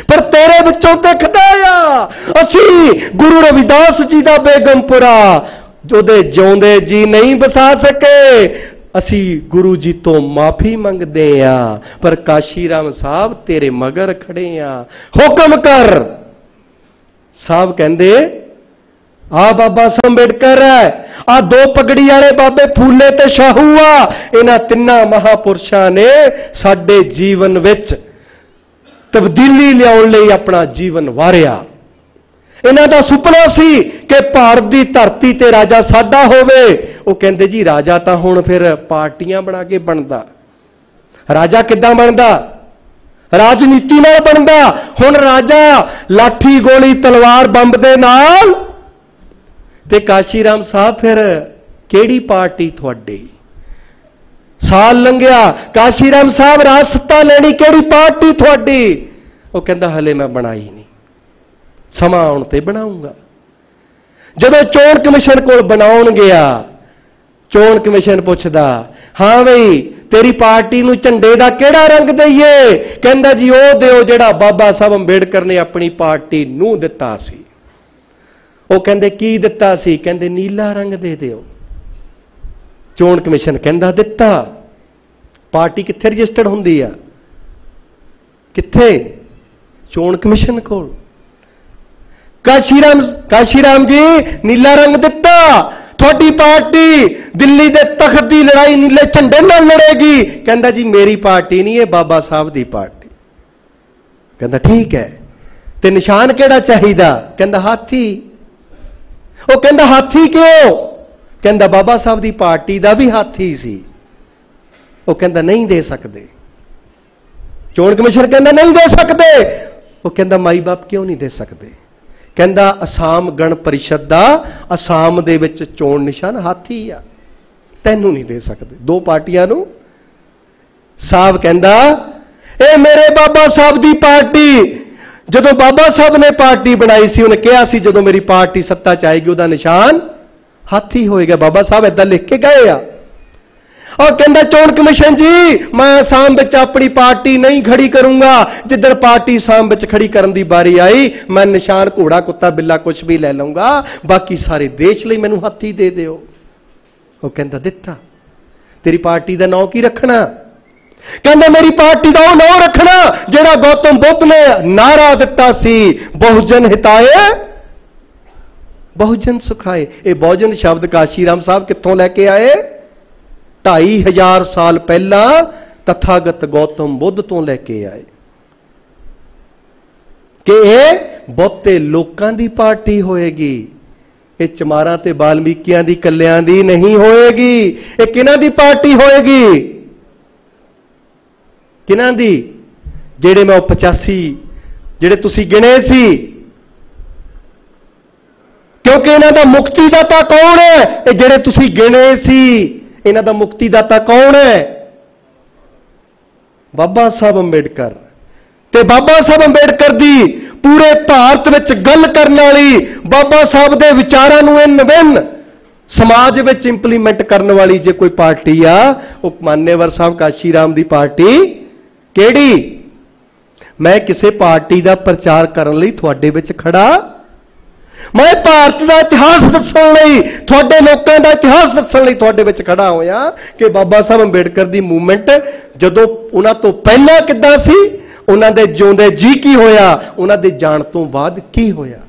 ਪਰ ਤੇਰੇ ਵਿੱਚੋਂ ਦਿਖਦਾ ਆ। ਅਸੀਂ ਗੁਰੂ ਰਵਿਦਾਸ ਜੀ ਦਾ ਬੇਗਮਪੁਰਾ ਉਹਦੇ ਜਿਉਂਦੇ ਜੀ ਨਹੀਂ ਵਸਾ ਸਕੇ, ਅਸੀਂ ਗੁਰੂ ਜੀ ਤੋਂ ਮਾਫੀ ਮੰਗਦੇ ਆ, ਪਰ ਕਾਂਸ਼ੀ ਰਾਮ ਸਾਹਿਬ ਤੇਰੇ ਮਗਰ ਖੜੇ ਆ, ਹੁਕਮ ਕਰ। ਸਾਹਿਬ ਕਹਿੰਦੇ ਆ ਬਾਬਾ ਸਾਹਿਬ ਅੰਬੇਡਕਰ ਹੈ, ਆ ਦੋ ਪਗੜੀ ਵਾਲੇ ਬਾਬੇ ਫੂਲੇ ਤੇ ਸ਼ਾਹੂ ਆ, ਇਹਨਾਂ ਤਿੰਨਾਂ ਮਹਾਪੁਰਸ਼ਾਂ ਨੇ ਸਾਡੇ ਜੀਵਨ ਵਿੱਚ ਤਬਦੀਲੀ ਲਿਆਉਣ ਲਈ ਆਪਣਾ ਜੀਵਨ ਵਾਰਿਆ। ਇਹਨਾਂ ਦਾ ਸੁਪਨਾ ਸੀ ਕਿ ਭਾਰਤ ਦੀ ਧਰਤੀ ਤੇ ਰਾਜਾ ਸਾਡਾ ਹੋਵੇ। ਉਹ ਕਹਿੰਦੇ ਜੀ ਰਾਜਾ ਤਾਂ ਹੁਣ ਫਿਰ ਪਾਰਟੀਆਂ ਬਣਾ ਕੇ ਬਣਦਾ, ਰਾਜਾ ਕਿੱਦਾਂ ਬਣਦਾ? ਰਾਜਨੀਤੀ ਨਾਲ ਬਣਦਾ। ਹੁਣ ਰਾਜਾ ਲਾਠੀ ਗੋਲੀ ਤਲਵਾਰ ਬੰਬ ਦੇ ਨਾਲ। ਤੇ ਕਾਂਸ਼ੀ ਰਾਮ ਸਾਹਿਬ ਫਿਰ ਕਿਹੜੀ ਪਾਰਟੀ ਤੁਹਾਡੀ? ਸਾਲ ਲੰਘਿਆ, ਕਾਂਸ਼ੀ ਰਾਮ ਸਾਹਿਬ ਰਾਜ ਸੱਤਾ ਲੈਣੀ, ਕਿਹੜੀ ਪਾਰਟੀ ਤੁਹਾਡੀ? ਉਹ ਕਹਿੰਦਾ ਹਲੇ ਮੈਂ ਬਣਾਈ ਨਹੀਂ, ਸਮਾਂ ਆਉਣ ਤੇ ਬਣਾਉਂਗਾ। ਜਦੋਂ ਚੋਣ ਕਮਿਸ਼ਨ ਕੋਲ ਬਣਾਉਣ ਗਿਆ, ਚੋਣ ਕਮਿਸ਼ਨ ਪੁੱਛਦਾ, ਹਾਂ ਬਈ ਤੇਰੀ ਪਾਰਟੀ ਨੂੰ ਝੰਡੇ ਦਾ ਕਿਹੜਾ ਰੰਗ ਦਈਏ? ਕਹਿੰਦਾ ਜੀ ਉਹ ਦਿਓ ਜਿਹੜਾ ਬਾਬਾ ਸਾਹਿਬ ਅੰਬੇਡਕਰ ਨੇ ਆਪਣੀ ਪਾਰਟੀ ਨੂੰ ਦਿੱਤਾ ਸੀ। ਉਹ ਕਹਿੰਦੇ ਕੀ ਦਿੱਤਾ ਸੀ? ਕਹਿੰਦੇ ਨੀਲਾ ਰੰਗ ਦੇ ਦਿਓ। ਚੋਣ ਕਮਿਸ਼ਨ ਕਹਿੰਦਾ ਦਿੱਤਾ। ਪਾਰਟੀ ਕਿੱਥੇ ਰਜਿਸਟਰਡ ਹੁੰਦੀ ਆ? ਕਿੱਥੇ? ਚੋਣ ਕਮਿਸ਼ਨ ਕੋਲ। ਕਾਂਸ਼ੀ ਰਾਮ ਜੀ ਨੀਲਾ ਰੰਗ ਦਿੱਤਾ, ਤੁਹਾਡੀ ਪਾਰਟੀ ਦਿੱਲੀ ਦੇ ਤਖਤ ਦੀ ਲੜਾਈ ਨੀਲੇ ਝੰਡੇ ਨਾਲ ਲੜੇਗੀ। ਕਹਿੰਦਾ ਜੀ ਮੇਰੀ ਪਾਰਟੀ ਨਹੀਂ, ਇਹ ਬਾਬਾ ਸਾਹਿਬ ਦੀ ਪਾਰਟੀ। ਕਹਿੰਦਾ ਠੀਕ ਹੈ, ਤੇ ਨਿਸ਼ਾਨ ਕਿਹੜਾ ਚਾਹੀਦਾ? ਕਹਿੰਦਾ ਹਾਥੀ। ਉਹ ਕਹਿੰਦਾ ਹਾਥੀ ਕਿਉਂ? ਕਹਿੰਦਾ ਬਾਬਾ ਸਾਹਿਬ ਦੀ ਪਾਰਟੀ ਦਾ ਵੀ ਹਾਥੀ ਸੀ। ਉਹ ਕਹਿੰਦਾ ਨਹੀਂ ਦੇ ਸਕਦੇ। ਚੋਣ ਕਮਿਸ਼ਨ ਕਹਿੰਦਾ ਨਹੀਂ ਦੇ ਸਕਦੇ। ਉਹ ਕਹਿੰਦਾ ਮਾਈ ਬਾਪ ਕਿਉਂ ਨਹੀਂ ਦੇ ਸਕਦੇ? ਕਹਿੰਦਾ ਅਸਾਮ ਗਣ ਪਰਿਸ਼ਦ ਦਾ ਅਸਾਮ ਦੇ ਵਿੱਚ ਚੋਣ ਨਿਸ਼ਾਨ ਹਾਥੀ ਆ, ਤੈਨੂੰ ਨਹੀਂ ਦੇ ਸਕਦੇ। ਦੋ ਪਾਰਟੀਆਂ ਨੂੰ। ਸਾਹਿਬ ਕਹਿੰਦਾ ਇਹ ਮੇਰੇ ਬਾਬਾ ਸਾਹਿਬ ਦੀ ਪਾਰਟੀ। ਜਦੋਂ ਬਾਬਾ ਸਾਹਿਬ ਨੇ ਪਾਰਟੀ ਬਣਾਈ ਸੀ, ਉਹਨੇ ਕਿਹਾ ਸੀ ਜਦੋਂ ਮੇਰੀ ਪਾਰਟੀ ਸੱਤਾ 'ਚ ਆਏਗੀ ਉਹਦਾ ਨਿਸ਼ਾਨ ਹਾਥੀ ਹੋਏਗਾ। ਬਾਬਾ ਸਾਹਿਬ ਏਦਾਂ ਲਿਖ ਕੇ ਗਏ ਆ। ਔਰ ਕਹਿੰਦਾ ਚੋਣ ਕਮਿਸ਼ਨ ਜੀ ਮੈਂ ਅਸਾਮ ਵਿੱਚ ਆਪਣੀ ਪਾਰਟੀ ਨਹੀਂ ਖੜੀ ਕਰੂੰਗਾ। ਜਿੱਦਣ ਪਾਰਟੀ ਅਸਾਮ ਵਿੱਚ ਖੜੀ ਕਰਨ ਦੀ ਵਾਰੀ ਆਈ, ਮੈਂ ਨਿਸ਼ਾਨ ਘੋੜਾ ਕੁੱਤਾ ਬਿੱਲਾ ਕੁਝ ਵੀ ਲੈ ਲਊਂਗਾ, ਬਾਕੀ ਸਾਰੇ ਦੇਸ਼ ਲਈ ਮੈਨੂੰ ਹਾਥੀ ਦੇ ਦਿਓ। ਉਹ ਕਹਿੰਦਾ ਦਿੱਤਾ। ਤੇਰੀ ਪਾਰਟੀ ਦਾ ਨਾਂ ਕੀ ਰੱਖਣਾ? ਕਹਿੰਦਾ ਮੇਰੀ ਪਾਰਟੀ ਦਾ ਉਹ ਨਾਂ ਰੱਖਣਾ ਜਿਹੜਾ ਗੌਤਮ ਬੁੱਧ ਨੇ ਨਾਰਾ ਦਿੱਤਾ ਸੀ, ਬਹੁਜਨ ਹਿਤਾਏ ਬਹੁਜਨ ਸੁਖਾਏ। ਇਹ ਬਹੁਜਨ ਸ਼ਬਦ ਕਾਂਸ਼ੀ ਰਾਮ ਸਾਹਿਬ ਕਿੱਥੋਂ ਲੈ ਕੇ ਆਏ? 2500 ਸਾਲ ਪਹਿਲਾਂ ਤਥਾਗਤ ਗੌਤਮ ਬੁੱਧ ਤੋਂ ਲੈ ਕੇ ਆਏ ਕਿ ਇਹ ਬਹੁਤੇ ਲੋਕਾਂ ਦੀ ਪਾਰਟੀ ਹੋਏਗੀ, ਇਹ ਚਮਾਰਾਂ ਤੇ ਬਾਲਮੀਕੀਆਂ ਦੀ ਕੱਲਿਆਂ ਦੀ ਨਹੀਂ ਹੋਏਗੀ। ਇਹ ਕਿਹਨਾਂ ਦੀ ਪਾਰਟੀ ਹੋਏਗੀ? ਕਿਹਨਾਂ ਦੀ? ਜਿਹੜੇ ਮੈਂ 85 ਜਿਹੜੇ ਤੁਸੀਂ ਗਿਣੇ ਸੀ। ਕਿਉਂਕਿ ਇਹਨਾਂ ਦਾ ਮੁਕਤੀ ਦਾਤਾ ਕੌਣ ਹੈ? ਇਹ ਜਿਹੜੇ ਤੁਸੀਂ ਗਿਣੇ ਸੀ, ਇਹਨਾਂ ਦਾ ਮੁਕਤੀ ਦਾਤਾ ਕੌਣ ਹੈ? ਬਾਬਾ ਸਾਹਿਬ ਅੰਬੇਡਕਰ। ਤੇ ਬਾਬਾ ਸਾਹਿਬ ਅੰਬੇਡਕਰ ਦੀ ਪੂਰੇ ਭਾਰਤ ਵਿੱਚ ਗੱਲ ਕਰਨ ਵਾਲੀ, ਬਾਬਾ ਸਾਹਿਬ ਦੇ ਵਿਚਾਰਾਂ ਨੂੰ ਇਨ ਸਮਾਜ ਵਿੱਚ ਇੰਪਲੀਮੈਂਟ ਕਰਨ ਵਾਲੀ ਜੇ ਕੋਈ ਪਾਰਟੀ ਆ, ਉਹ ਮਾਨੇਵਰ ਸਾਹਿਬ ਕਾਂਸ਼ੀ ਰਾਮ ਦੀ ਪਾਰਟੀ। ਕਿਹੜੀ? मैं किसी पार्टी का प्रचार करने लई तुहाडे विच खड़ा, मैं भारत का इतिहास दस्सण लई, तुहाडे लोकां दा इतिहास दस्सण लई तुहाडे विच खड़ा होया कि बाबा साहब अंबेडकर दी मूवमेंट जदों उन्हां तो पहला किद्दां सी, उन्हां दे जिउंदे जी की होया, उन्हां दे जाण तो बाद की होया।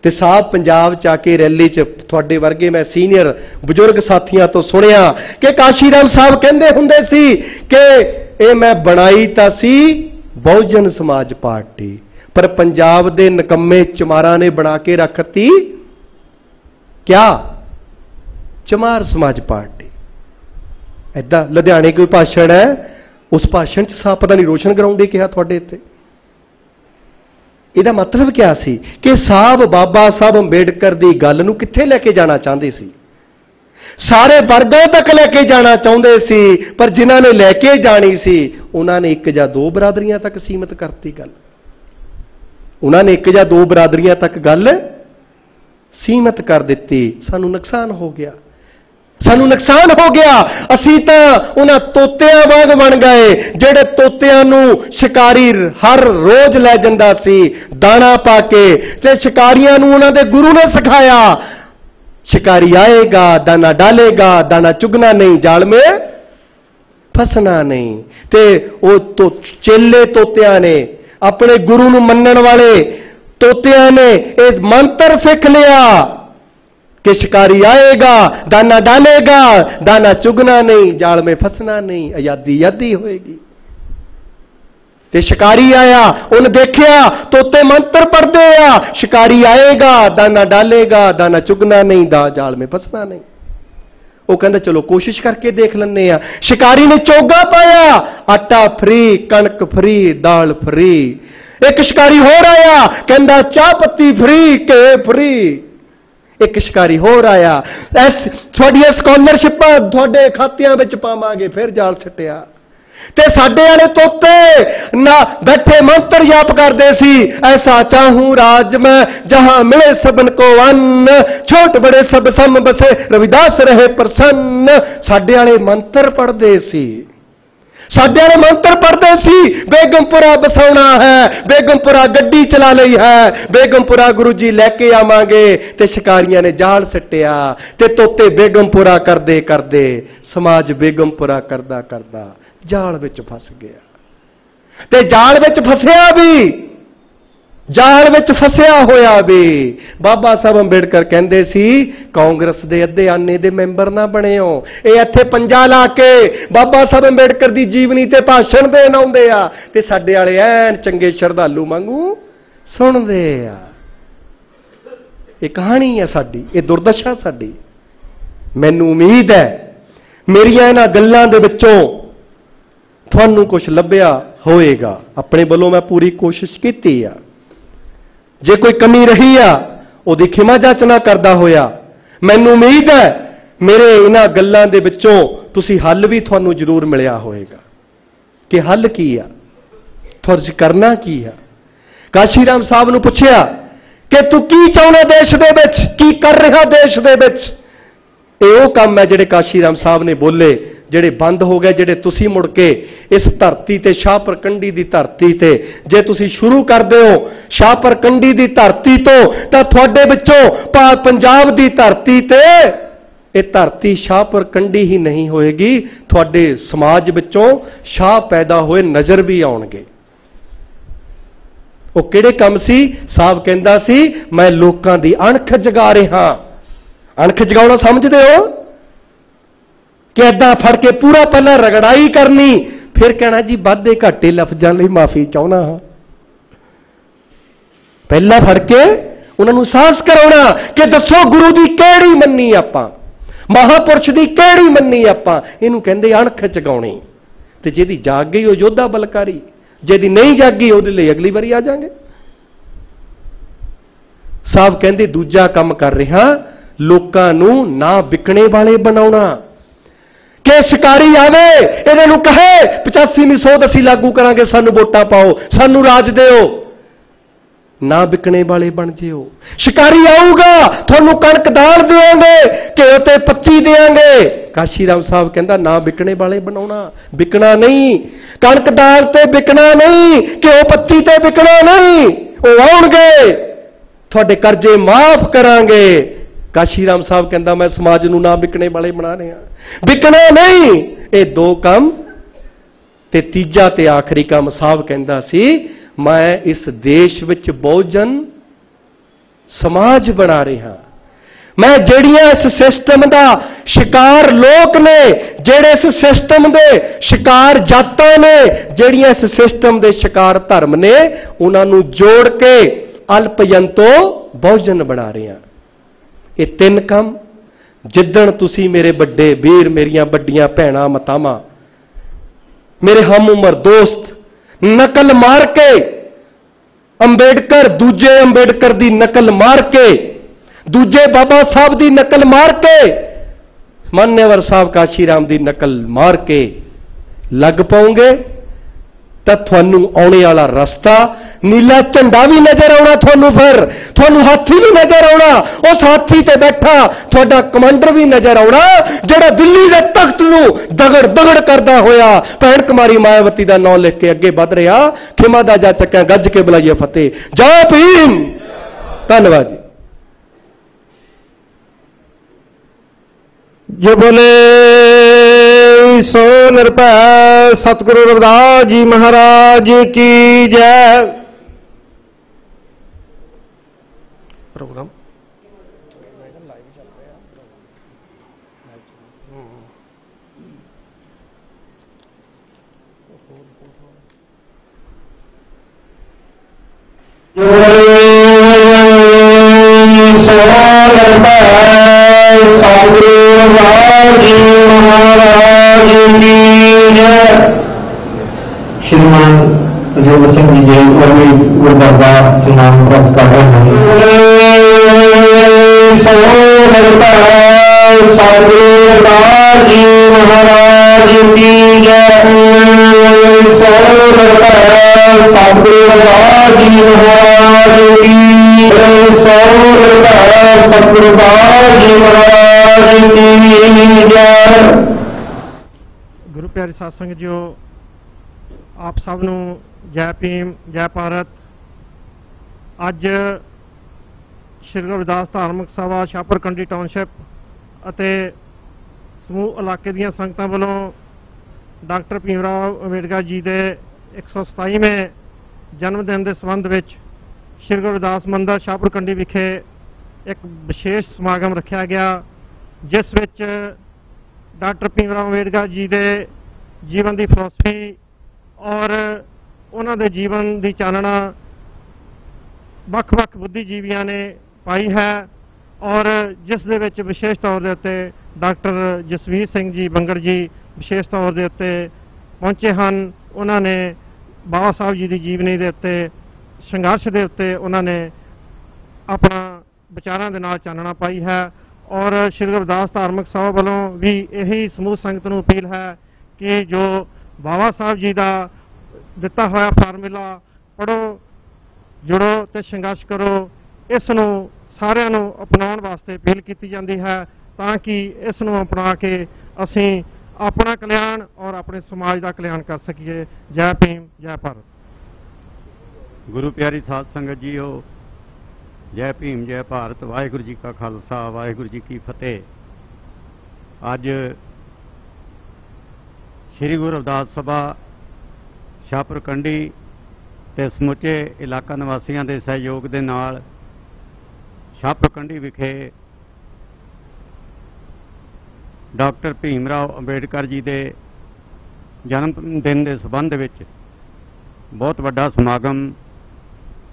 ते साहब पंजाब च आके रैली च तुहाडे वर्गे मैं सीनियर बजुर्ग साथियों तो सुनिया कि काशीराम साहब कहंदे हुंदे सी कि ये मैं बनाई तां सी बहुजन समाज पार्टी, पर पंजाब दे नकम्मे चमारां ने बना के रखती क्या, चमार समाज पार्टी। ऐदा लुधियाने कोई भाषण है, उस भाषण च साहब पता नहीं रोशन ग्राउंड कहा तुहाडे इत्थे। ਇਹਦਾ मतलब क्या सी कि साहब बाबा साहब अंबेडकर की गल नूं कित्थे लैके जाना चाहते सी, सारे वर्गों तक लैके जाना चाहते सी, पर जिन्हां ने लैके जानी सी उन्होंने एक या दो बरादरियां तक सीमित करती गल, उन्होंने एक या दो बरादरियां तक गल सीमित कर दी। सानू नुकसान हो गया, सानू नुकसान हो गया। असी तां उन्हां तोतियां वांग बन गए जिहड़े तोतियां नूं शिकारी हर रोज लै जांदा सी दाना पा के, ते शिकारियां नूं उन्हां दे गुरु ने सिखाया शिकारी आएगा दाना डालेगा, दाना चुगना नहीं, जाल में फसना नहीं। ते वो तो चेले तोतियां ने, अपने गुरु नूं मन्नण वाले तोतियां ने इस मंत्र सीख लिया कि शिकारी आएगा दाना डालेगा, दाना चुगना नहीं, जाल में फंसना नहीं, आजादी आजादी होएगी। ते शिकारी आया, उन्हें देखिया तोते मंत्र पढ़ते आ, शिकारी आएगा दाना डालेगा, दाना चुगना नहीं, जाल में फंसना नहीं। वो कहंदा चलो कोशिश करके देख लैंदे आ। शिकारी ने चोगा पाया, आटा फ्री, कणक फ्री, दाल फ्री। एक शिकारी होर आया, कहंदा चाह पत्ती फ्री, घे फ्री। एक शिकारी होर आया, थोड़ियां स्कॉलरशिपां थोड़े खातियां विच पावांगे, फिर जाल छट्टिया। ते साडे वाले तोते ना बैठे मंत्र जाप करते सी, ऐसा चाहूं राज में जहां मिले सबन को अन्न, छोट बड़े सब सम बसे रविदास रहे प्रसन्न। साडे वाले मंत्र पढ़ते सी, साडे वाले मंत्र पढ़ते सी, बेगमपुरा बसाउणा है, बेगमपुरा गड्डी चला लई है, बेगमपुरा गुरु जी लैके आवांगे। ते शिकारियां ने जाल सट्टिया, ते तोते बेगमपुरा करदे करदे समाज बेगमपुरा करदा करदा जाल विच फस गया। ते जाल विच फसिया भी, जाल विच फसिया होया भी। बाबा साहब अंबेडकर कहंदे सी कांग्रेस दे अद्धे आने दे मैंबर ना बणिओ। ये इत्थे पंजा ला के बाबा साहब अंबेडकर दी जीवनी ते भाषण देण आउंदे आ, ते साडे वाले ऐन चंगे श्रद्धालू वांगू सुणदे आ। ये कहानी है साडी, ये दुर्दशा साडी। मैनूं उम्मीद है मेरियां इन्हां गल्लां दे विचों तुहानूं कुछ लभ्या होएगा। अपने वल्लों मैं पूरी कोशिश कीती आ। जे कोई कमी रही आ उहदी खिमा जाचना करदा होया, मैनूं उम्मीद है मेरे इन्हां गल्लां दे विचों तुसी हल भी तुहानूं जरूर मिलिया होएगा कि हल की आ, तुहां करना की आ। काशीराम साहब नूं पुछिया कि तू की चाहुंदा देश दे विच, की कर रहा देश दे विच। ਇਹ ਉਹ ਕੰਮ है ਜਿਹੜੇ काशीराम साहब ने बोले, ਜਿਹੜੇ बंद हो गए, ਜਿਹੜੇ ਤੁਸੀਂ मुड़ के इस धरती ते शाहपुर कंडी दी धरती ते जे तुसी शुरू करदे हो शाहपुर कंडी दी धरती तो तां तुहाडे विचों पंजाब दी धरती ते ये धरती शाहपुर कंडी ही नहीं होएगी, तुहाडे समाज विचों शाह पैदा होए नज़र भी आउणगे। वो किहड़े काम सी? साहब कहंदा सी मैं लोकां दी अणख जगा रहा। अणख जगाउणा समझदे हो कि ऐदां फड़ के पूरा पहला रगड़ाई करनी, फिर कहना जी वाधे घाटे लफ्जां लई माफी चाहुंदा हां। पहला फड़ के उन्होंने साहस कराउणा कि दसो गुरु दी किहड़ी मन्नी आपां, महापुरुष दी किहड़ी मन्नी आपां। इहनूं कहंदे अणख जगाउणी। ते जिहदी जाग गई वो योद्धा बलकारी, जिहदी नहीं जागी उहदे लई अगली वारी आ जांगे। साहब कहंदे दूजा काम कर रहा लोकां नूं ना विकणे वाले बनाउणा कि शिकारी आवे इहनां नूं कहे 85ਵੀਂ ਸੋਧ ਅਸੀਂ लागू करांगे, सानूं वोटां पाओ, सानूं राज दिओ। ना विकणे वाले बन जिओ। शिकारी आऊगा, तुहानूं कणक दाल देंगे, घिओ ते पत्ती देंगे, काशी राम साहब कहता ना विकने वाले बनाना, विकना नहीं, कणक दाल ते विकना नहीं, घ्यो पत्ती ते विकना नहीं, वो आउणगे तुहाडे कर्जे माफ करांगे। काशी राम साहब कहता मैं समाज नूं ना विकने वाले बना रहा, विकना नहीं। ये दो काम ते तीजा ते आखिरी काम साहब कहता सी मैं इस देश विच बहुजन समाज बना रहा। मैं ਜਿਹੜੀਆਂ इस सिस्टम का शिकार लोग ने, ਜਿਹੜੇ इस सिस्टम के शिकार जातां ने, ਜਿਹੜੀਆਂ इस सिस्टम के शिकार धर्म ने, उन्होंने जोड़ के अल्पजनतों बहुजन बना रहे हैं। ये तीन काम जिद्दण तुसी मेरे बड़े वीर, मेरिया बड़ियां भैणां मातावां, मेरे हम उम्र दोस्त नकल मार के अंबेडकर, दूजे अंबेडकर की नकल मार के, दूजे बाबा साहब की नकल मार के, मान्यवर साहब काशी राम की नकल मार के लग पाओगे तो थानू आने वाला रस्ता नीला झंडा भी नजर आना, थानू फिर थानू हाथी भी नजर आना, उस हाथी ते बैठा थोड़ा कमांडर भी नजर आना, जिहड़ा दिल्ली के तख्त नू दगड़ दगड़ करदा होया भैन कुमारी मायावती का नाम लिख के अगे वध रहा। खिमा दा जा चक्या, गज के बुलाइए फतेह, जय भीम। धन्यवाद जी। जो बोले सो निरभै सतगुरु रविदास जी महाराज की जय। प्रोग्राम श्रीमान जोग सिंह जी जी और भी गुरुद्वारा सम्मान प्राप्त कर रहे हैं। सतगुरुदास जी महाराज की जय। सतगुरुदास जी महाराज की सतगुरुदास जी महाराज की जय। गुरु प्यारे साध संगत जो आप सब नूं जय भीम जय भारत। अज श्री गुरु रविदास धार्मिक सभा शाहपुर कंडी टाउनशिप ਅਤੇ समूह इलाके ਦੀਆਂ ਸੰਗਤਾਂ ਵੱਲੋਂ डॉक्टर भीम राव अंबेडकर जी के 127वें जन्मदिन के संबंध में श्री गुरु रविदास मंदिर शाहपुर कंडी विखे एक विशेष समागम रखा गया, जिस विच डॉक्टर भीम राव अंबेडकर जी के जीवन की फिलोसफी और उन्होंने जीवन की चानना ਵੱਖ-ਵੱਖ बुद्धिजीवियों ने पाई है, और जिस दे विच विशेष तौर के उत्ते डॉक्टर जसवीर सिंह जी बंगड़ जी विशेष तौर के उत्ते पहुंचे हैं। उन्होंने बाबा साहब जी की जीवनी के उत्ते संघर्ष के उत्ते उन्होंने अपना विचारों के नाल चानना पाई है। और श्री गुरु रविदास धार्मिक सभा वालों भी यही समूह संगत नूं अपील है कि जो बाबा साहब जी का दिता होया फार्मूला पढ़ो, जुड़ो तो संघर्ष करो, इसनूं सारिਆਂ ਨੂੰ अपनाउण वास्ते अपील की जाती है, ताकि इसनूं अपना के असीं अपना कल्याण और अपने समाज का कल्याण कर सकीए। जय भीम जय भारत। गुरु प्यारी साध संगत जीओ, जय भीम जय भारत। वाहिगुरू जी का खालसा वाहिगुरू जी की फतेह। अज श्री गुरु रविदास सभा शाहपुर कंडी ते समुचे इलाका निवासियों के सहयोग के नाल शाहपुर कंडी विखे डॉक्टर भीम राव अंबेडकर जी के जन्मदिन के संबंध में बहुत वड्डा समागम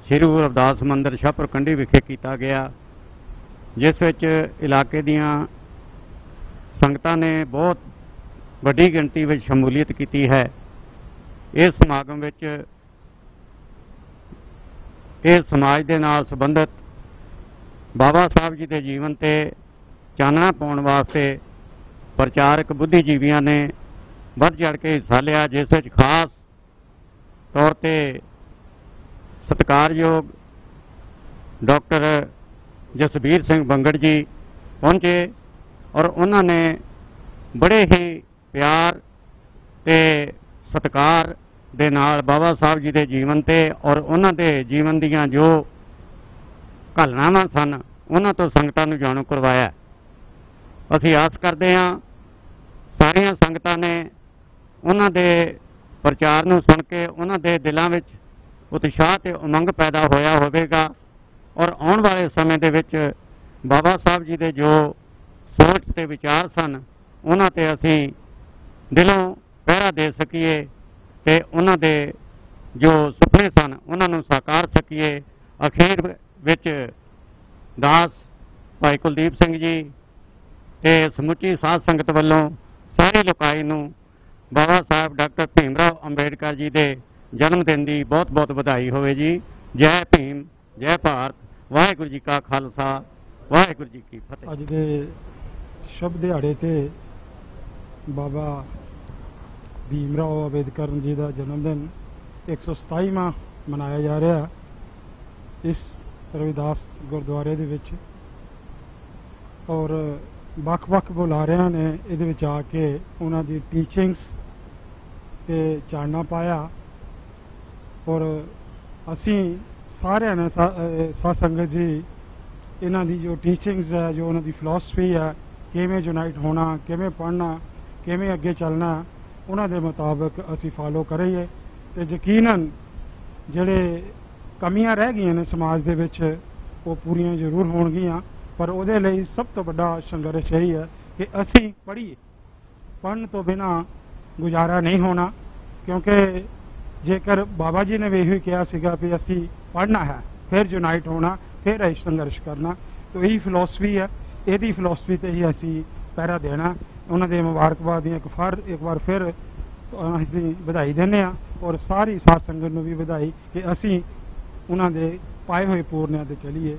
श्री गुरु रविदास मंदिर शाहपुर कंडी विखे किया गया, जिस विच इलाके दियां संगतां ने बहुत वड्डी गिणती में शमूलीयत की है। इस समागम विच इस समाज के नाल संबंधित बाबा साहब जी के जीवन से चानना पाउण वास्ते प्रचारक बुद्धिजीवियों ने बढ़ चढ़ के हिस्सा लिया, जिस विच खास तौर पर सत्कारयोग डॉक्टर जसबीर सिंह बंगड़ जी पहुंचे और उन्होंने बड़े ही प्यार ते सत्कार दे नाल बाबा साहब जी के जीवन ते और उन्हां दे जीवन दीयां जो घलनावां सन उन्हां तो संगतां नूं जाणू करवाया। असीं आस करदे हां सारियां संगतां ने उन्हां दे प्रचार नूं सुन के उन्हां दे दिलां विच उत्साह ते उमंग पैदा होया होवेगा और आउण वाले समय दे विच बाबा साहब जी दे जो सोच ते विचार सन उन्हां ते असीं दिलों पहरा दे सकीए ते उन्हां दे जो सुपने सन उन्हां नूं साकार सकीए। अखीर विच दास भाई कुलदीप सिंह जी ते समुची साध संगत वल्लों सारी लोकाई नूं बाबा साहब डॉक्टर भीमराव अंबेडकर जी के जन्म दिन की बहुत बहुत बधाई होवे जी। जय भीम, जय भारत, वाहिगुरू जी का खालसा, वाहिगुरू जी की फतेह। अज के शुभ दिहाड़े ते बाबा भीमराव अंबेडकर जी का जन्मदिन 127वां मनाया जा रहा है इस रविदास गुरुद्वारे दे विच और ਵੱਖ-ਵੱਖ ਬੁਲਾਰਿਆਂ ਨੇ ਇਹਦੇ ਵਿੱਚ ਆ ਕੇ ਉਹਨਾਂ ਦੀ ਟੀਚਿੰਗਸ ਤੇ ਚਾਨਣਾ ਪਾਇਆ ਔਰ ਅਸੀਂ ਸਾਰਿਆਂ ਨੇ ਸਾਧ ਸੰਗਤ ਜੀ ਇਹਨਾਂ ਦੀ ਜੋ ਟੀਚਿੰਗਸ ਹੈ ਜੋ ਉਹਨਾਂ ਦੀ ਫਿਲਾਸਫੀ ਹੈ ਕਿਵੇਂ ਯੂਨਾਈਟ ਹੋਣਾ ਕਿਵੇਂ ਪੜ੍ਹਨਾ ਕਿਵੇਂ ਅੱਗੇ ਚੱਲਣਾ ਉਹਨਾਂ ਦੇ ਮੁਤਾਬਕ ਅਸੀਂ ਫਾਲੋ ਕਰੀਏ ਤੇ ਯਕੀਨਨ ਜਿਹੜੇ ਕਮੀਆਂ ਰਹਿ ਗਈਆਂ ਨੇ ਸਮਾਜ ਦੇ ਵਿੱਚ ਉਹ ਪੂਰੀਆਂ ਜ਼ਰੂਰ ਹੋਣਗੀਆਂ। पर ਉਹਦੇ ਲਈ ਸਭ ਤੋਂ ਵੱਡਾ ਸੰਘਰਸ਼ ਇਹੀ ਹੈ ਕਿ ਅਸੀਂ ਪੜ੍ਹੀਏ। ਪੜ੍ਹਨ ਤੋਂ ਬਿਨਾਂ ਗੁਜ਼ਾਰਾ ਨਹੀਂ ਹੋਣਾ ਕਿਉਂਕਿ ਜੇਕਰ ਬਾਬਾ ਜੀ ਨੇ ਵੀ ਇਹੀ ਕਿਹਾ ਸੀਗਾ ਵੀ ਅਸੀਂ ਪੜ੍ਹਨਾ ਹੈ ਫਿਰ ਯੂਨਾਈਟ ਹੋਣਾ ਫਿਰ ਇਹ ਸੰਘਰਸ਼ ਕਰਨਾ ਤਾਂ ਇਹੀ ਫਿਲਾਸਫੀ ਹੈ। ਇਹਦੀ ਫਿਲਾਸਫੀ ਤੇ ਹੀ ਅਸੀਂ ਪਹਿਰਾ ਦੇਣਾ। ਉਹਨਾਂ ਦੇ ਮੁਬਾਰਕਬਾਦ ਦੀਆਂ ਇੱਕ ਵਾਰ ਫਿਰ ਅਸੀਂ ਵਧਾਈ ਦਿੰਦੇ ਹਾਂ ਔਰ ਸਾਰੀ ਸਾਧ ਸੰਗਤ ਨੂੰ ਵੀ ਵਧਾਈ ਕਿ ਅਸੀਂ ਉਹਨਾਂ ਦੇ ਪਾਏ ਹੋਏ ਪੂਰਨਿਆਂ ਤੇ ਚੱਲੀਏ।